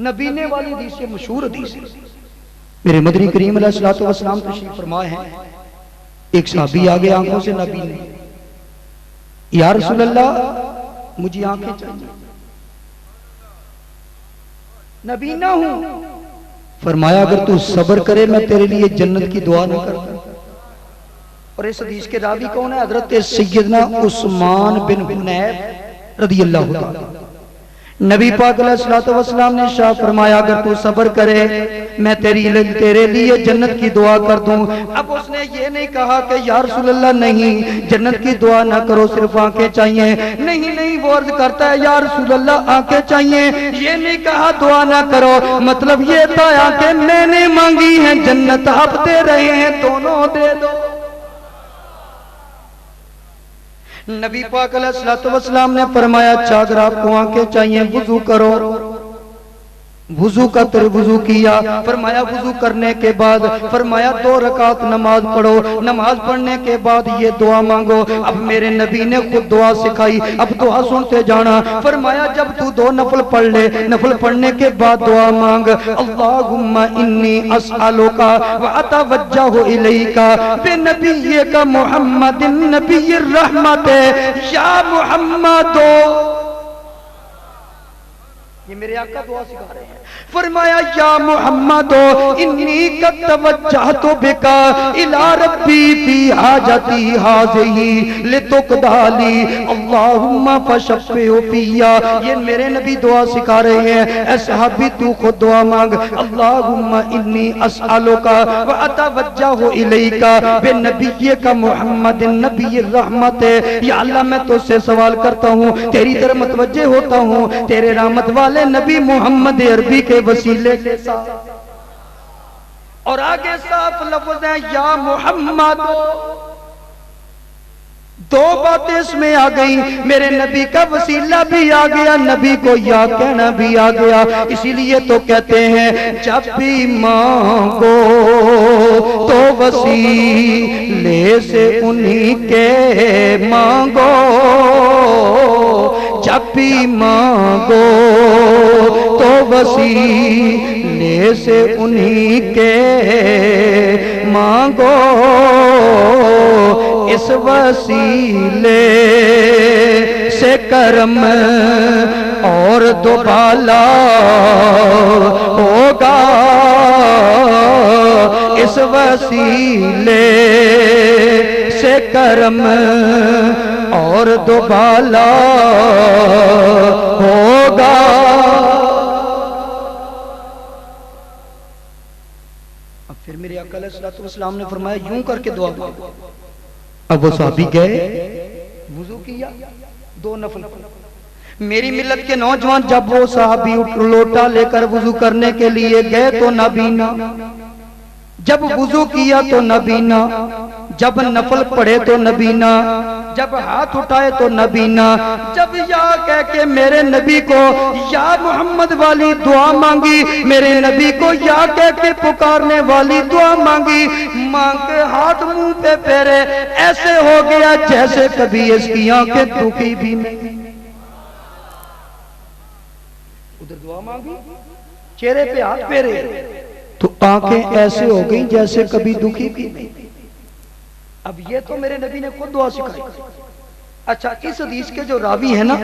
نبینے والی حدیث سے مشہور حدیث ہے۔ میرے مدنی کریم علیہ الصلوۃ والسلام تشریف فرمائے ہیں، ایک صحابی آگے آنکھوں سے نبی نے، یا رسول اللہ مجھے آنکھیں چاہیے، نبی نہ ہوں۔ فرمایا اگر تو صبر کرے میں تیرے لیے جنت کی دعا نہ کرتا۔ اور اس حدیث کے راوی کون ہے؟ حضرت سیدنا عثمان بن حنیف رضی اللہ عنہ۔ نبی پاک علیہ الصلوۃ والسلام نے شاہ فرمایا اگر تو صبر کرے میں تیرے لیے جنت کی دعا کر دوں۔ اب اس نے یہ نہیں کہا کہ یا رسول اللہ نہیں جنت کی دعا نہ کرو، صرف آنکھیں چاہیے، نہیں وہ عرض کرتا ہے یا رسول اللہ آنکھیں چاہیے، یہ نہیں کہا دعا نہ کرو، مطلب یہ تھا آنکھیں میں نے مانگی ہیں، جنت آپ دے رہے ہیں، دونوں دے دو۔ نبی پاک علیہ الصلوۃ والسلام نے فرمایا اچھا اگر آپ کو آنکھیں چاہیے وضو کرو، وضو کا وضو کیا، فرمایا وضو کرنے کے بعد فرمایا 2 رکعت نماز پڑھو، نماز پڑھنے کے بعد یہ دعا مانگو۔ اب میرے نبی نے خود دعا سکھائی، اب دعا سنتے جانا۔ فرمایا جب تو 2 نفل پڑھ لے، نفل پڑھنے کے بعد دعا مانگ، اللہم انی اسألک واتوجہ الیک بنبیک محمد نبی الرحمت یا محمد۔ یہ میرے آقا دعا سکھا رہے ہیں، فرمایا یا محمد انی قد توجہت بک الی ربی فی حاجتی ہذہ لتقضی لی اللہم فشفع فی۔ یہ میرے نبی دعا سکھا رہے ہیں، اے صحابی تو خود دعا مانگ، اللہم انی اسألک واتوجہ الیک بنبیک محمد نبی الرحمت۔ یا اللہ میں تو سے سوال کرتا ہوں، تیری طرف متوجہ ہوتا ہوں، تیرے رحمت والے نبی محمد عربی کے وسیلے کے ساتھ۔ اور آگے صاف لفظ ہیں یا محمد۔ 2 باتیں اس میں آ گئی، میرے نبی کا وسیلہ بھی آ گیا، نبی کو یا کہنا بھی آ گیا، اسی لیے تو کہتے ہیں جب بھی مانگو تو وسیلے سے انہی کے مانگو، جب بھی مانگو تو وسیلے سے انہی کے مانگو، اس وسیلے سے کرم اور دوبالا ہوگا، اس وسیلے سے کرم اور دوبالا ہوگا۔ اب پھر میرے آقا علیہ الصلوۃ والسلام نے فرمایا یوں کر کے دعا مانگو۔ اب وہ صحابی گئے، وضو کیا، 2 نفل پڑھے۔ میری ملت کے نوجوان جب وہ صحابی لوٹا لے کر وضو کرنے کے لیے گئے تو نابینا، جب وضو کیا تو نابینا، جب نفل پڑھے تو نابینا، جب ہاتھ اٹھائے تو نابینا، جب یا کہہ کے میرے نبی کو یا محمد والی دعا مانگی، میرے نبی کو یا کہہ کے پکارنے والی دعا مانگی، مانگ کے ہاتھ منہ پہ پھیرے، ایسے ہو گیا جیسے کبھی اس کی آنکھیں دکھی بھی نہیں۔ ادھر دعا مانگی، چہرے پہ ہاتھ پھیرے تو آنکھیں ایسے ہو گئیں جیسے کبھی دکھی بھی نہیں۔ اب یہ تو میرے نبی نے خود دعا سکھائی۔ اچھا اس حدیث کے جو راوی ہیں نا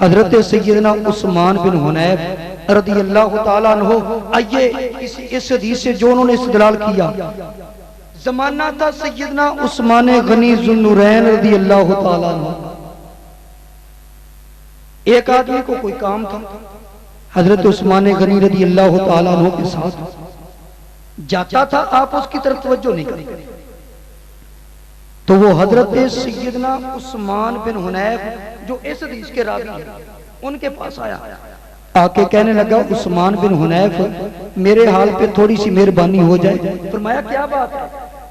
حضرت سیدنا عثمان بن حنیف رضی اللہ تعالیٰ عنہ، آئیے اس حدیث سے جو انہوں نے استدلال کیا، زمانہ تھا سیدنا عثمان غنی ذو النورین رضی اللہ تعالیٰ عنہ، ایک آدمی کو کوئی کام تھا، حضرت عثمان غنی رضی اللہ تعالیٰ عنہ کے ساتھ جاتا تھا، آپ اس کی طرف توجہ نہیں کرتے، تو وہ حضرت سیدنا عثمان بن حنیف جو اس حدیث کے راوی ہیں ان کے پاس آیا، آ کے کہنے لگا عثمان بن حنیف میرے حال پہ تھوڑی سی مہربانی ہو جائے۔ فرمایا کیا بات ہے؟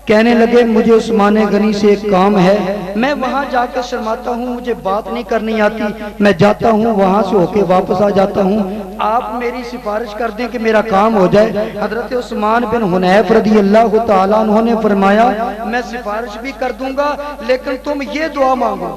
کہنے لگے مجھے عثمان غنی سے ایک کام ہے، میں وہاں جا کر شرماتا ہوں، مجھے بات نہیں کرنی آتی، میں جاتا ہوں وہاں سے ہو کے واپس آ جاتا ہوں، آپ میری سفارش کر دیں کہ میرا کام ہو جائے۔ حضرت عثمان بن حنیف رضی اللہ تعالیٰ عنہ نے فرمایا میں سفارش بھی کر دوں گا لیکن تم یہ دعا مانگو،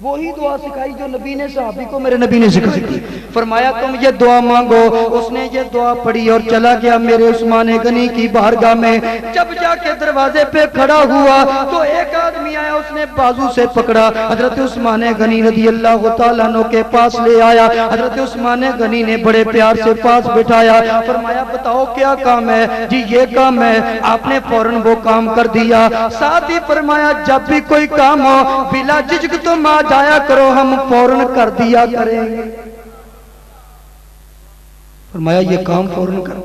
وہی دعا سکھائی جو نبی نے صحابی کو میرے نبی نے سکھائی تھی۔ فرمایا تم یہ دعا مانگو، اس نے یہ دعا پڑھی اور چلا گیا میرے عثمان غنی کی بارگاہ میں۔ جب جا کے دروازے پہ کھڑا ہوا تو ایک آدمی آیا، اس نے بازو سے پکڑا، حضرت عثمان غنی رضی اللہ تعالیٰ عنہ کے پاس لے آیا۔ حضرت عثمان غنی نے بڑے پیار سے پاس بٹھایا، فرمایا بتاؤ کیا کام ہے؟ جی یہ کام ہے۔ آپ نے فوراً وہ کام کر دیا، ساتھ ہی فرمایا جب بھی کوئی کام ہو بلا جھجک تم آ جایا کرو، ہم فوراً کر دیا کریں گے۔ فرمایا یہ کام فوراً کر۔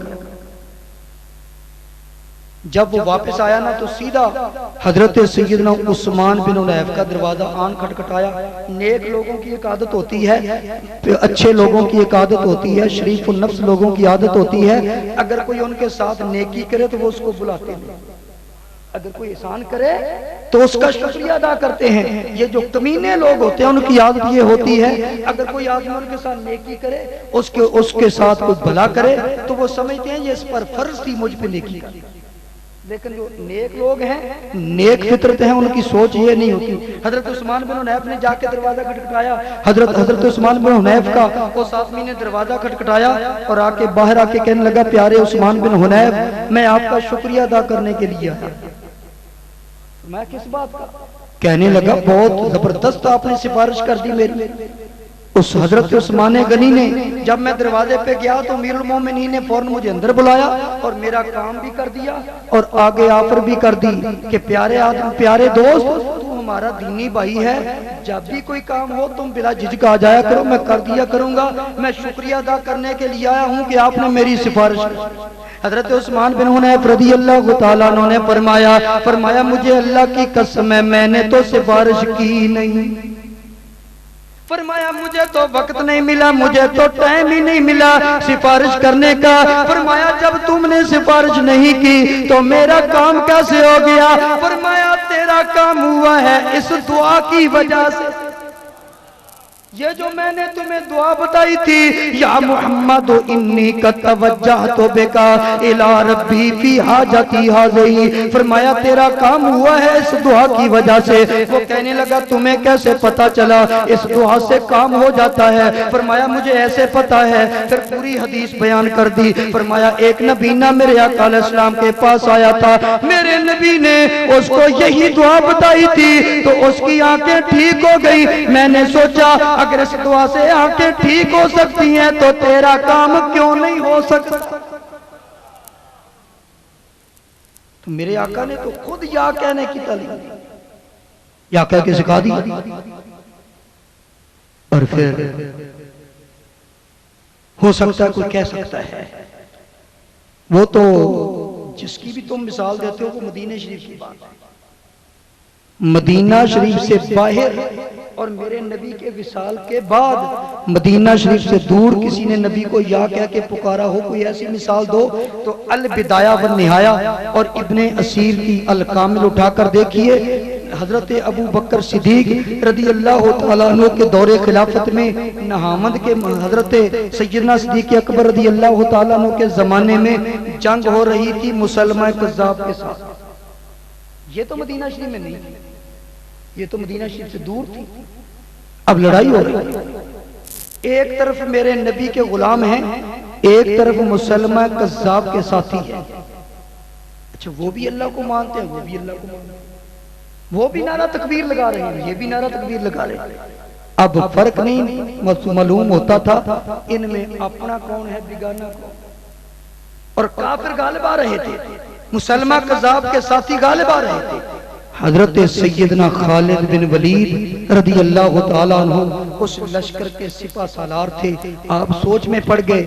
جب وہ واپس آیا نا تو سیدھا حضرت سیدنا عثمان بن حنیف کا دروازہ آن کھٹکھٹایا۔ نیک لوگوں کی ایک عادت ہوتی ہے، اچھے لوگوں کی ایک عادت ہوتی ہے، شریف النفس لوگوں کی عادت ہوتی ہے، اگر کوئی ان کے ساتھ نیکی کرے تو وہ اس کو بلاتے ہیں، اگر کوئی احسان کرے تو اس کا شکریہ ادا کرتے ہیں۔ یہ جو کمینے لوگ ہوتے ہیں ان کی عادت یہ ہوتی ہے، اگر کوئی آدمی ان کے ساتھ نیکی کرے اس کے ساتھ کوئی بھلا کرے تو وہ سمجھتے ہیں یہ اس پر فرض تھی مجھ پہ نیکی کرے۔ لیکن جو نیک لوگ ہیں، نیک فطرت ہیں، ان کی سوچ یہ نہیں ہوتی۔ حضرت عثمان بن حنیف نے جا کے دروازہ کھٹکھٹایا، حضرت عثمان بن حنیف کا اس آدمی نے دروازہ کھٹکھٹایا اور آ کے باہر آ کے کہنے لگا پیارے عثمان بن حنیف میں آپ کا شکریہ ادا کرنے کے لیے آیا۔ میں کس بات کا؟ کہنے لگا بہت زبردست آپ نے سفارش کر دی میری۔ اس حضرت عثمان غنی نے جب میں دروازے پہ گیا تو امیر المومنین نے فوراً مجھے اندر بلایا اور میرا کام بھی کر دیا اور آگے آفر بھی کر دی کہ پیارے آدم، پیارے دوست، تو ہمارا دینی بھائی ہے، جب بھی کوئی کام ہو تم بلا جھجک آ جایا کرو، میں کر دیا کروں گا۔ میں شکریہ ادا کرنے کے لیے آیا ہوں کہ آپ نے میری سفارش کی۔ حضرت عثمان بن حنیف رضی اللہ تعالیٰ عنہ نے فرمایا مجھے اللہ کی قسم ہے میں نے تو سفارش کی نہیں۔ فرمایا مجھے تو وقت نہیں ملا، مجھے تو ٹائم ہی نہیں ملا سفارش کرنے کا۔ فرمایا جب تم نے سفارش نہیں کی تو میرا کام کیسے ہو گیا؟ فرمایا تیرا کام ہوا ہے اس دعا کی وجہ سے، یہ جو میں نے تمہیں دعا بتائی تھی، یا محمد انی قد توجہت بکا الی ربی فی حاجتی ھذہ، فرمایا تیرا کام ہوا ہے اس دعا کی وجہ سے۔ وہ کہنے لگا تمہیں کیسے پتا چلا اس دعا سے کام ہو جاتا ہے؟ فرمایا مجھے ایسے پتا ہے۔ پھر پوری حدیث بیان کر دی۔ فرمایا ایک نبینہ میرے آقا علیہ السلام کے پاس آیا تھا، میرے نبی نے اس کو یہی دعا بتائی تھی تو اس کی آنکھیں ٹھیک ہو گئی۔ میں نے سوچا اگر اس دعا سے آنکھیں ٹھیک ہو سکتی ہیں تو تیرا کام کیوں نہیں ہو سکتا؟ تو میرے آقا نے تو خود یا کہنے کی تعلیم دی، یا کہہ کے سکھا دی، اور پھر ہو سکتا ہے کوئی کہہ سکتا ہے وہ تو جس کی بھی تم مثال دیتے ہو وہ مدینہ شریف کی بات ہے، مدینہ شریف سے باہر اور میرے نبی کے وصال کے بعد مدینہ شریف سے دور کسی نے نبی کو یا کہہ کے پکارا ہو، کوئی ایسی مثال دو تو البدایہ والنہایہ اور ابن اسیر کی الکامل اٹھا کر دیکھیے۔ حضرت ابو بکر صدیق رضی اللہ تعالیٰ عنہ کے دور خلافت میں نہامند کے حضرت سیدنا صدیق اکبر رضی اللہ تعالیٰ عنہ کے زمانے میں جنگ ہو رہی تھی مسلمہ کذاب کے ساتھ۔ یہ تو مدینہ شریف میں نہیں تھی، یہ تو مدینہ شریف سے دور تھی۔ اب لڑائی ہو رہی ہے، ایک طرف میرے نبی کے غلام ہیں، ایک طرف مسلمہ کذاب کے ساتھی ہیں۔ اچھا وہ بھی اللہ کو مانتے ہیں، وہ بھی اللہ کو مانتے ہیں، وہ بھی نعرہ تکبیر لگا رہے ہیں، یہ بھی نعرہ تکبیر لگا رہے ہیں۔ اب فرق نہیں معلوم ہوتا تھا ان میں اپنا کون ہے بیگانہ کون، اور کافر غالب آ رہے تھے، مسلمہ کذاب کے ساتھی غالب آ رہے تھے۔ حضرت سیدنا خالد بن ولید رضی اللہ تعالیٰ عنہ اس لشکر کے سپہ سالار تھے. آپ سوچ میں پڑ گئے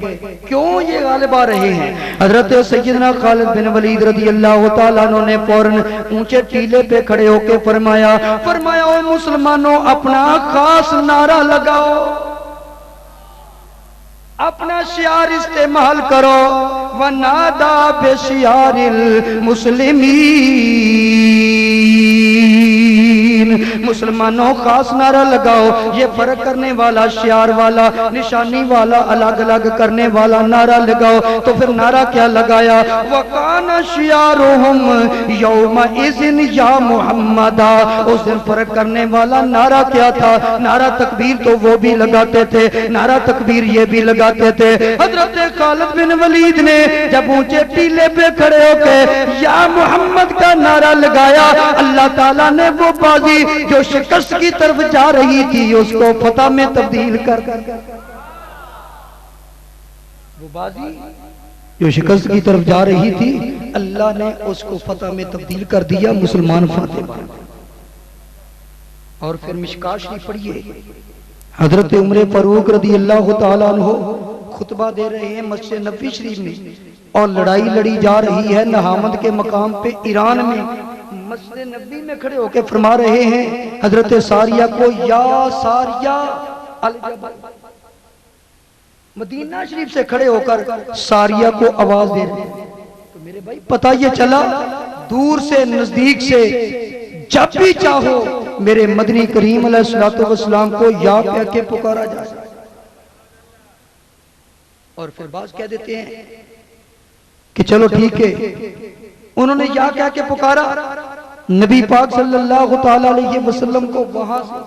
کیوں یہ غالب آ رہے ہیں. حضرت سیدنا خالد بن ولید رضی اللہ تعالیٰ عنہ نے فوراً اونچے ٹیلے پہ کھڑے ہو کے فرمایا اے مسلمانوں اپنا خاص نعرہ لگاؤ, اپنا شعار استعمال کرو. وَنَادَى بِشِعَارِ الْمُسْلِمِينَ, مسلمانوں خاص نعرہ لگاؤ. یہ فرق کرنے والا, شعار والا, نشانی والا, الگ الگ کرنے والا نعرہ لگاؤ. تو پھر نعرہ کیا لگایا؟ وَقَانَ شِعَارُهُمْ يَوْمَئِذٍ يَا مُحَمَّدَا. اس دن فرق کرنے والا نعرہ کیا تھا؟ نعرہ تکبیر تو وہ بھی لگاتے تھے, نعرہ تکبیر یہ بھی لگاتے تھے. حضرت خالد بن ولید نے جب اونچے ٹیلے پہ کھڑے ہو کے یا محمد کا نعرہ لگایا, اللہ تعالیٰ نے وہ بازی جو شکست کی طرف جا رہی تھی اس کو فتح میں تبدیل کر وہ بازی جو شکست کی طرف جا رہی تھی اللہ نے اس کو فتح میں تبدیل کر دیا. مسلمان فاتح بن. اور پھر مشکاہ شریف پڑھیے, حضرت عمر فاروق رضی اللہ تعالیٰ عنہ خطبہ دے رہے ہیں مسجد نبوی شریف میں, اور لڑائی لڑی جا رہی ہے نہامند کے مقام پہ ایران میں. مسجد نبوی میں کھڑے ہو کے فرما رہے ہیں حضرت ساریہ کو یا ساریہ الجبل. مدینہ شریف سے کھڑے ہو کر ساریہ کو آواز دے رہے ہیں. تو میرے بھائی پتہ یہ چلا دور سے نزدیک سے جب بھی چاہو میرے مدنی کریم علیہ السلام کو یا کہہ کے پکارا جائے. اور پھر بعض کہہ دیتے ہیں کہ چلو ٹھیک ہے, انہوں نے یا کہہ کے پکارا, نبی پاک صلی اللہ تعالی علیہ وسلم کو وہاں سے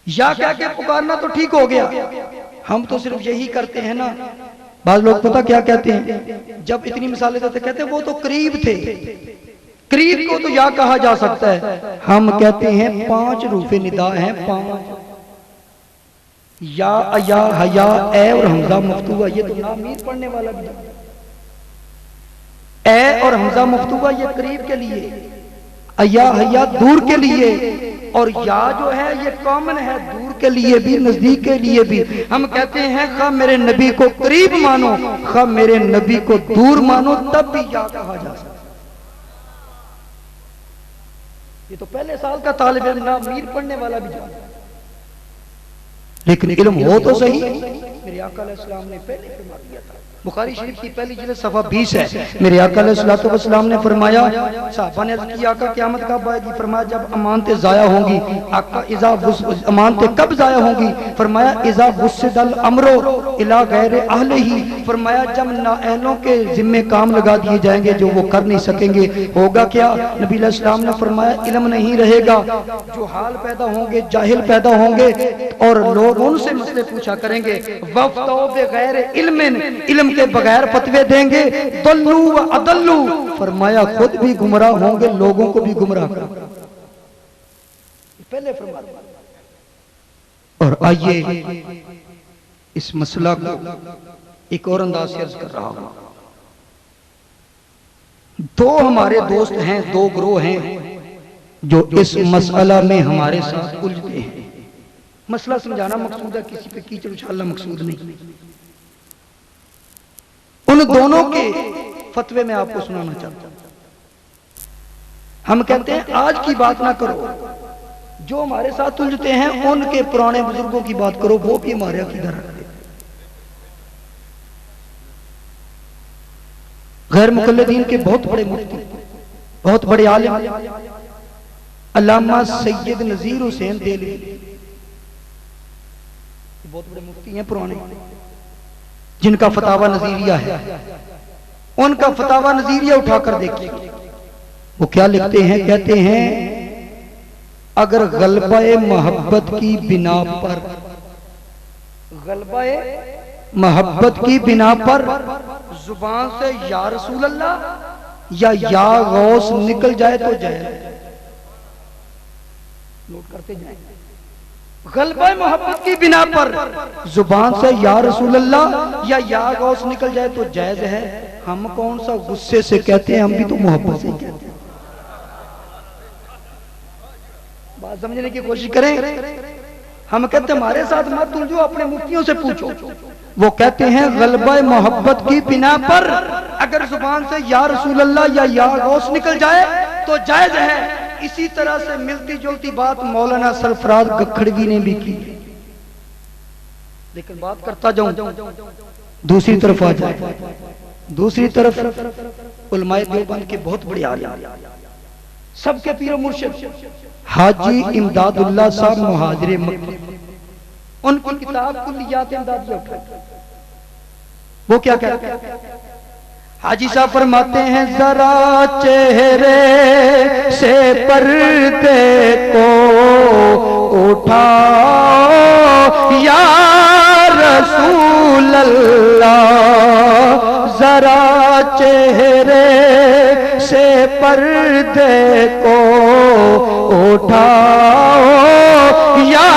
یا کہہ کے پکارنا تو ٹھیک ہو گیا. ہم تو صرف یہی کرتے ہیں نا. بعض لوگ پتہ کیا کہتے ہیں جب اتنی مثالیں دیتے کہتے ہیں وہ تو قریب تھے, قریب کو تو یا کہا جا سکتا ہے. ہم کہتے ہیں 5 حروف ندا ہیں, 5 یا ایا حیا اے اور حمزہ مفتوحہ. یہ تو نامیر پڑھنے والا بھی اے اور حمزہ مفتوحہ یہ قریب کے لیے, ایا حیا دور کے لیے, اور یا جو ہے یہ کامن ہے دور کے لیے بھی نزدیک کے لیے بھی. ہم کہتے ہیں خواہ میرے نبی کو قریب مانو خواہ میرے نبی کو دور مانو تب بھی یا کہا جا سکتا. یہ تو پہلے سال کا طالب علم نامیر پڑھنے والا بھی جانتا, لیکن علم ہو تو صحیح. میرے آقا علیہ السلام نے پہلے فرما دیا تھا, بخاری شریف کی پہلی جلد صفحہ 20 ہے. میرے آقا علیہ السلام نے فرمایا, صحابہ نے عرض کی آقا قیامت کب آئے گی؟ فرمایا جب امانتیں ضائع ہوں گی. آقا امانتیں کب ضائع ہوں گی؟ فرمایا اذا وسد الامر الی غیر اہلہ. فرمایا جب نااہلوں کے ذمہ کام لگا دیے جائیں گے جو وہ کر نہیں سکیں گے. ہوگا کیا؟ نبی علیہ السلام نے فرمایا علم نہیں رہے گا, جو حال پیدا ہوں گے, جاہل پیدا ہوں گے, اور لوگ ان سے مسئلے پوچھا کریں گے. وفتو بغیر علم, علم کے بغیر فتوے دیں گے. ضلوا و اضلوا, فرمایا خود بھی گمراہ ہوں گے, لوگوں کو بھی گمراہ کریں گے. پہلے فرمایا. اور آئیے اس مسئلہ کو ایک اور انداز سے عرض کر رہا ہوں. 2 ہمارے دوست ہیں, 2 گروہ ہیں جو اس مسئلہ میں ہمارے ساتھ الجھتے ہیں. مسئلہ سمجھانا مقصود ہے, کسی پہ کیچڑ اچھالنا مقصود نہیں. ان دونوں کے فتوے میں آپ کو سنانا چاہتا ہوں. ہم کہتے ہیں آج کی بات نہ کرو, جو ہمارے ساتھ الجھتے ہیں ان کے پرانے بزرگوں کی بات کرو, وہ بھی ہمارے عقیدہ رکھتے ہیں. غیر مقلدین کے بہت بڑے مفتی, بہت بڑے عالم علامہ سید نذیر حسین دہلوی, بہت بڑے مفتی ہیں پرانے, جن کا فتاوی نظیریہ ہے. ان کا فتاوی نظیریہ اٹھا کر دیکھیں, وہ کیا لکھتے ہیں؟ کہتے ہیں اگر غلبہ محبت کی بنا پر, غلبہ محبت کی بنا پر زبان سے یا رسول اللہ یا غوث نکل جائے تو جائے. نوٹ کرتے جائیں. غلبہ محبت کی بنا پر زبان سے یا رسول اللہ یا غوث نکل جائے تو جائز ہے. ہم کون سا غصے سے کہتے ہیں, ہم بھی تو محبت سے کہتے ہیں. بات سمجھنے کی کوشش کریں. ہم کہتے ہیں ہمارے ساتھ مت الجھو، اپنے مفتیوں سے پوچھو. وہ کہتے ہیں غلبہ محبت کی بنا پر اگر زبان سے یا رسول اللہ یا غوث نکل جائے تو جائز ہے. اسی طرح سے ملتی جلتی بات مولانا سرفراز گکھڑوی نے بھی کی. لیکن بات کرتا جاؤں دوسری طرف آ جائے. دوسری طرف علماء دیوبند کے بہت بڑے عالم، سب کے پیر و مرشد حاجی امداد اللہ صاحب مہاجر مکی، ان کی کتاب کلیات امدادیہ اٹھا. وہ کیا کہتے ہیں؟ حاجی صاحب فرماتے ہیں ذرا چہرے سے پردے کو اٹھاؤ یا رسول اللہ، ذرا چہرے سے پردے کو اٹھاؤ یا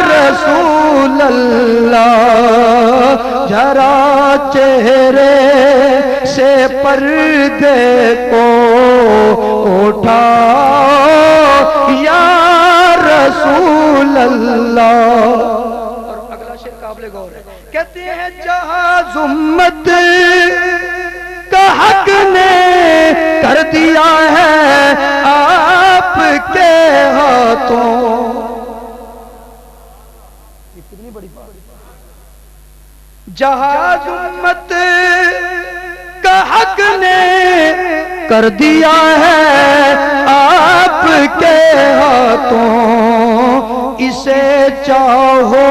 رسول اللہ، ذرا چہرے سے پردے کو اٹھاؤ یا رسول اللہ. اور اگلا شعر قابل غور ہے. کہتے ہیں جہاز امت کا حق نے کر دیا ہے آپ کے ہاتھوں. کتنی بڑی بات. جہاز امت کا حق نے کر دیا ہے آپ کے ہاتھوں، اسے چاہو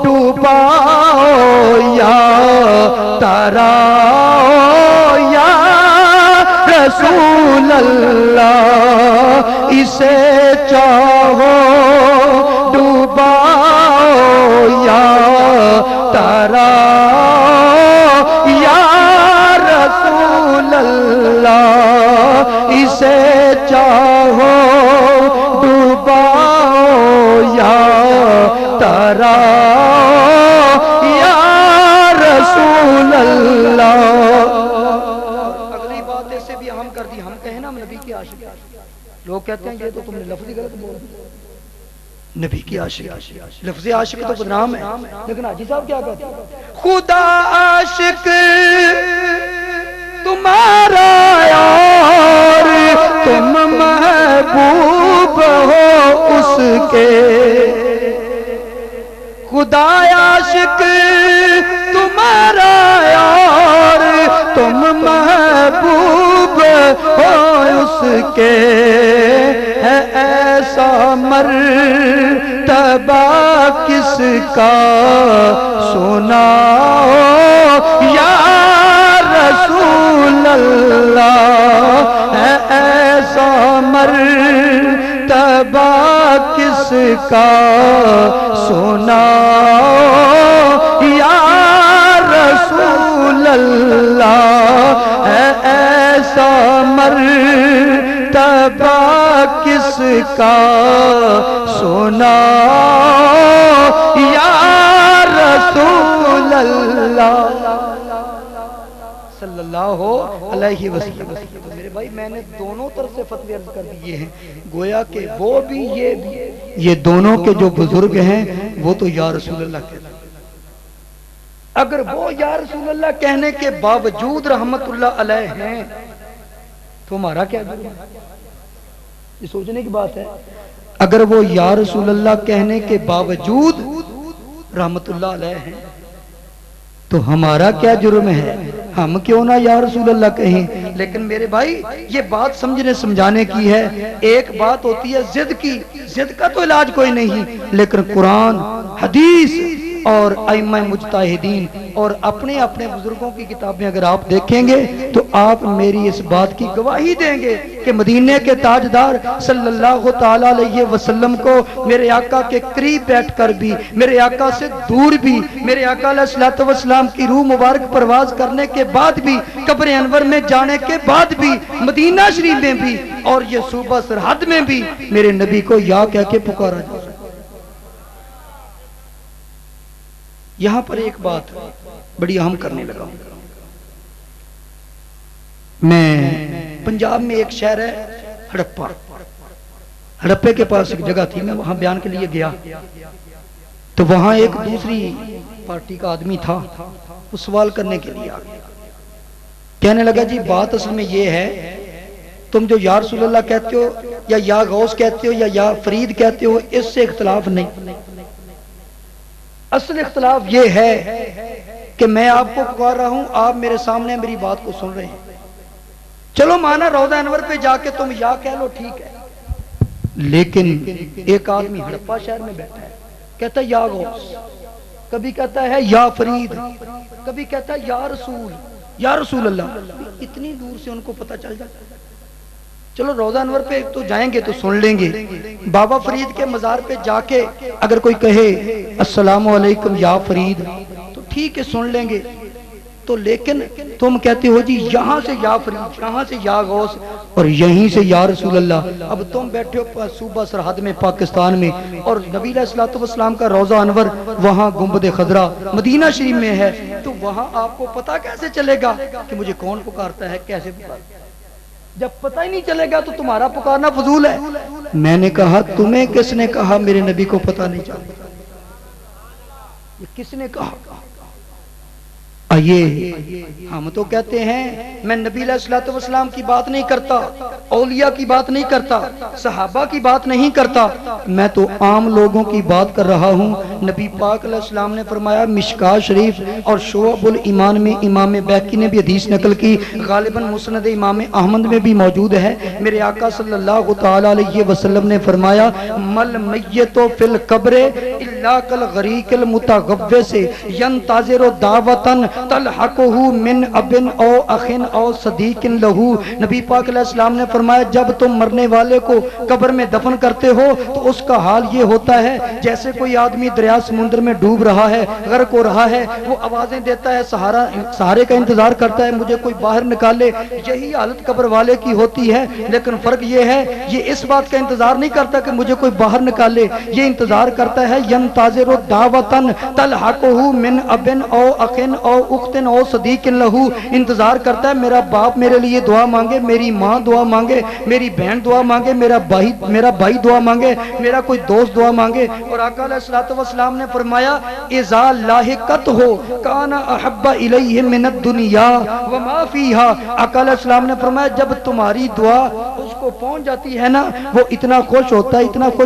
ڈوباؤ یا تراؤ یا رسول اللہ، اسے چاہو ڈوباؤ یا تراؤ یا رسول اللہ، اسے چاہو ڈوباؤ یا تراؤ یا رسول اللہ. اگلی بات ایسے بھی ہم کر دی. ہم کہیں نا ہم نبی کی عاشق. لوگ کہتے ہیں یہ تو تم نے لفظی غلط بول دیا. نبی کی عاشق، لفظ عاشق تو بدنام ہے. لیکن حاجی صاحب کیا کہتے ہیں؟ خدا عاشق تمہارا اور تم محبوب ہو اس کے. خدا عاشق تمہارا اور تم محبوب ہو اس کے. ہے ایسا مرتبہ کس کا سناؤ یا رسول اللہ، ہے ایسا مرتبہ کس کا سناؤ یا رسول اللہ، ہے ایسا مرتبہ کس کا سناؤ یا رسول اللہ صلی اللہ علیہ وسلم. میرے بھائی میں نے دونوں طرف سے فتوے عرض کر دیے ہیں، گویا کہ وہ بھی یہ دونوں کے جو بزرگ ہیں وہ تو یا رسول اللہ کہتے ہیں. اگر وہ یا رسول اللہ کہنے کے باوجود رحمت اللہ علیہ ہیں تو ہمارا کیا جرم ہے؟ یہ سوچنے کی بات ہے. اگر وہ یا رسول اللہ کہنے کے باوجود رحمت اللہ علیہ ہیں تو ہمارا کیا جرم ہے؟ ہم کیوں نہ یا رسول اللہ کہیں. لیکن میرے بھائی یہ بات سمجھنے سمجھانے کی ہے. ایک بات ہوتی ہے ضد کی، ضد کا تو علاج کوئی نہیں، لیکن قرآن حدیث اور ائمہ مجتہدین اور اپنے اپنے بزرگوں کی کتابیں اگر آپ دیکھیں گے تو آپ میری اس بات کی گواہی دیں گے کہ مدینے کے تاجدار صلی اللہ تعالی علیہ وسلم کو میرے آقا کے قریب بیٹھ کر بھی، میرے آقا سے دور بھی، میرے آقا علیہ الصلوۃ والسلام کی روح مبارک پرواز کرنے کے بعد بھی، قبر انور میں جانے کے بعد بھی، مدینہ شریف میں بھی اور یہ صوبہ سرحد میں بھی میرے نبی کو یا کہہ کے پکارا جا سکتا. یہاں پر ایک بات بڑی اہم کرنے لگا ہوں. میں پنجاب میں ایک شہر ہے ہڑپا. ہڑپے کے پاس ایک جگہ تھی، میں وہاں بیان کے لیے گیا تو وہاں ایک دوسری پارٹی کا آدمی تھا، وہ سوال کرنے کے لیے آ گیا، کہنے لگا جی بات اصل میں یہ ہے، تم جو یا رسول اللہ کہتے ہو یا غوث کہتے ہو یا فرید کہتے ہو، اس سے اختلاف نہیں، اصل اختلاف یہ ہے کہ میں آپ کو پکار رہا ہوں، آپ میرے سامنے میری بات کو سن رہے ہیں، چلو مانا روضہ انور پہ جا کے تم یا کہہ لو ٹھیک ہے، لیکن ایک آدمی ہڑپا شہر میں بیٹھا ہے، کہتا ہے یا غوث، کبھی کہتا ہے یا فرید، کبھی کہتا ہے یا رسول اللہ، اتنی دور سے ان کو پتہ چل جاتا ہے۔ چلو روضہ انور پہ تو جائیں گے تو سن لیں گے، بابا فرید کے مزار پہ جا کے اگر کوئی کہے السلام علیکم یا فرید تو ٹھیک ہے سن لیں گے، تو لیکن تم کہتے ہو جی یہاں سے یا فرید، یہاں سے یا غوث اور یہیں سے یا رسول اللہ، اب تم بیٹھے ہو صوبہ سرحد میں پاکستان میں، اور نبی علیہ الصلوۃ والسلام کا روضہ انور وہاں گنبد خضرا مدینہ شریف میں ہے، تو وہاں آپ کو پتہ کیسے چلے گا کہ مجھے کون پکارتا ہے، کیسے پکارتا ہے؟ جب پتہ ہی نہیں چلے گا تو تمہارا پکارنا فضول ہے۔ میں نے کہا تمہیں کس نے کہا میرے نبی کو پتہ نہیں چلتا؟ یہ کس نے کہا؟ آئیے ہم تو کہتے ہیں میں نبی علیہ الصلوۃ والسلام کی بات نہیں کرتا، اولیاء کی بات نہیں کرتا، صحابہ کی بات نہیں کرتا، میں تو عام لوگوں کی بات کر رہا ہوں۔ نبی پاک علیہ السلام نے فرمایا، مشکات شریف اور شعب الایمان میں امام بیہقی نے بھی حدیث نقل کی، غالباً مسند امام احمد میں بھی موجود ہے، میرے آقا صلی اللہ تعالی علیہ وسلم نے فرمایا، مل میت فی القبر الا کالغریق المتغوث ینتظر دعوتن تلحقہ من ابن او اخن او صدیق لہو۔ نبی پاک علیہ السلام نے فرمایا جب تم مرنے والے کو قبر میں دفن کرتے ہو تو اس کا حال یہ ہوتا ہے جیسے کوئی آدمی دریا سمندر میں ڈوب رہا ہے، غرق ہو رہا ہے، وہ آوازیں دیتا ہے، سہارے کا انتظار کرتا ہے، مجھے کوئی باہر نکالے، یہی حالت قبر والے کی ہوتی ہے، لیکن فرق یہ ہے یہ اس بات کا انتظار نہیں کرتا کہ مجھے کوئی باہر نکالے، یہ انتظار کرتا ہے ینتظر دعوتن تلحقہ من ابن او اخن او اختن او صدیق لہو، انتظار کرتا ہے میرا باپ میرے لیے دعا مانگے، میری ماں دعا مانگے، میری بہن دعا مانگے، میرا بھائی دعا مانگے، میرا کوئی دوست دعا مانگے۔ اور آقا علیہ الصلوۃ والسلام نے فرمایا اذا لاحقت ہو کان احب الیہ من الدنیا وما فیہا، آقا علیہ السلام نے فرمایا جب تمہاری دعا اس کو پہنچ جاتی ہے نا، وہ اتنا خوش